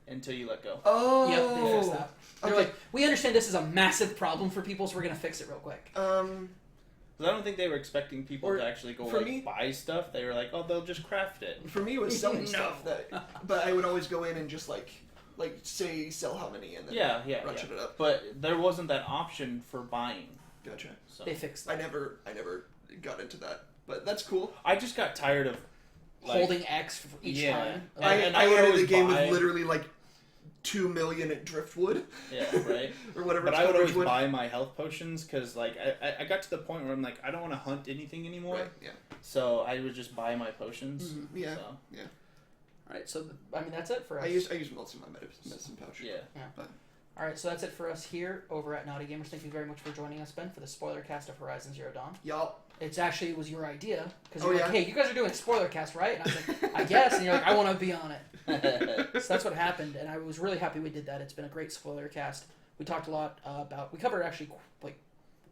until you let go. Oh. Yep, they fixed that. They're Okay. like, we understand this is a massive problem for people, so we're going to fix it real quick. Because I don't think they were expecting people Or, to actually go for like me- buy stuff. They were like, oh, they'll just craft it. For me, it was selling No. stuff. But I would always go in and just like say sell how many and then Yeah. ratchet it up. But there wasn't that option for buying. Gotcha. So They fixed I that. never got into that, but that's cool. I just got tired of like, Holding X for each Yeah. time. And I I would ended the always game buy- with literally like 2 million at driftwood. Yeah, right. Or whatever. But it's I would called, always Ridgewood. buy my health potions because like I got to the point where I'm like I don't want to hunt anything anymore. Right. Yeah. So I would just buy my potions. Mhm. Yeah. So, Yeah. Alright, so, that's it for us. I use most of my medicine pouch. yeah. Alright, so that's it for us here over at Knotty Gamers. Thank you very much for joining us, Ben, for the spoiler cast of Horizon Zero Dawn. Y'all. It was your idea, because Oh, you're yeah? like, hey, you guys are doing a spoiler cast, right? And I was like, I guess, and you're like, I want to be on it. So that's what happened, and I was really happy we did that. It's been a great spoiler cast. We talked a lot we covered actually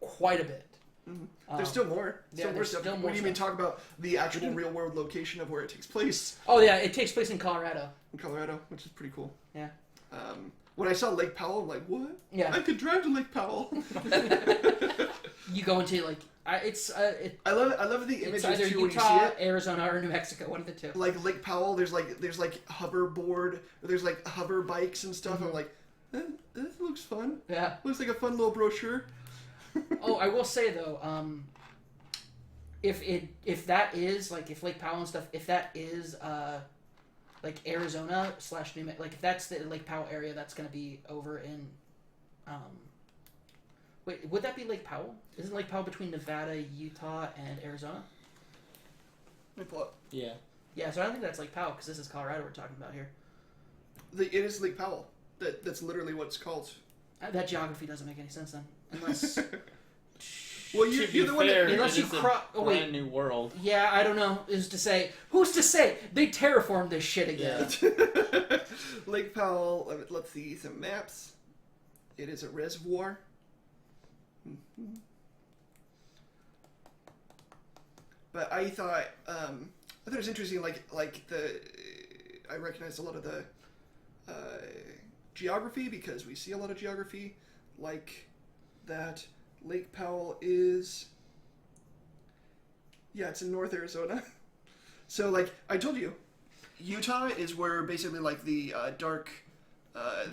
quite a bit. Mm-hmm. There's still more. yeah, there's stuff. still more What do you mean stuff. talk about the actual real world location of where it takes place Oh yeah, it takes place in Colorado. in Colorado, which is pretty cool. Yeah. When I saw Lake Powell, I'm like, what? Yeah. I could drive to Lake Powell. You go into I love the it's images either too when you see Utah, it. Arizona, or New Mexico, one of the two. Like Lake Powell, there's like hoverboard, there's like hover bikes and stuff. Mhm. I'm like, this looks fun. Yeah. Looks like a fun little brochure. Oh, I will say though, if that is if Lake Powell and stuff, if that is like Arizona / New Mexico, if that's the Lake Powell area, that's gonna be over in wait, would that be Lake Powell? Isn't Lake Powell between Nevada, Utah, and Arizona? Let me pull up. Yeah. Yeah, so I don't think that's Lake Powell because this is Colorado we're talking about here. It is Lake Powell. That's literally what it's called. That geography doesn't make any sense then, unless Well, To you're be the one fair, that. Unless it you is a cro- oh, wait. brand new world. yeah, I don't know. Who's to say they terraformed this shit again? Lake Powell. Let's see some maps. It is a reservoir. Mhm. But I thought it was interesting. I recognized a lot of the geography because we see a lot of geography like that. Lake Powell is. Yeah, it's in North Arizona. So, I told you, Utah is where basically the dark,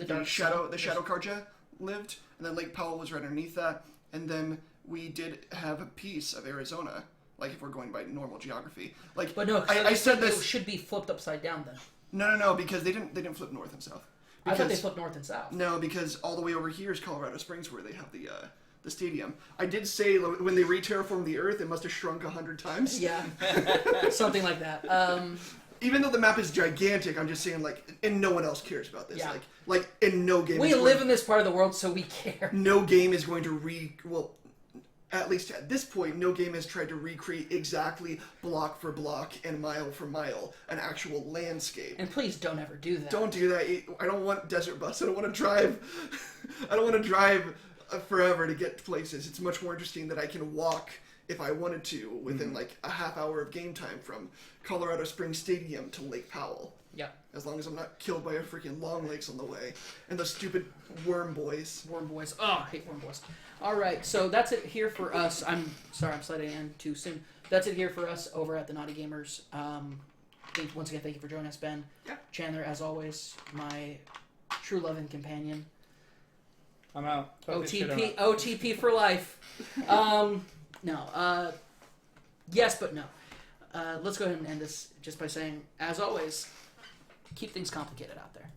dark shadow Karja lived, and then Lake Powell was right underneath that, and then we did have a piece of Arizona. If we're going by normal geography, But no, I said this. it should be flipped upside down then. No, because they didn't flip north and south. I thought they Because- flipped north and south. No, because all the way over here is Colorado Springs, where they have the stadium. I did say when they re-terraformed the Earth, it must have shrunk 100 times. Yeah, something like that. Even though the map is gigantic, I'm just saying, and no one else cares about this. Yeah. And no game. We live in this part of the world, so we care. No game is going to at least at this point, no game has tried to recreate exactly block for block and mile for mile an actual landscape. And please don't ever do that. Don't do that. I don't want desert bus. I don't want to drive. I don't want to drive forever to get places. It's much more interesting that I can walk if I wanted to within a half hour of game time from Colorado Springs Stadium to Lake Powell. Yeah. As long as I'm not killed by a freaking long legs on the way and those stupid worm boys. Worm boys. Oh, I hate worm boys. All right, so that's it here for us. I'm sorry, I'm sliding in too soon. That's it here for us over at the Knotty Gamers. Once again, thank you for joining us, Ben. Yeah. Chandler, as always, my true love and companion. I'm out. Talk this shit, I'm OTP, out. OTP for life. No. Yes, but no. let's go ahead and end this just by saying, as always, keep things complicated out there.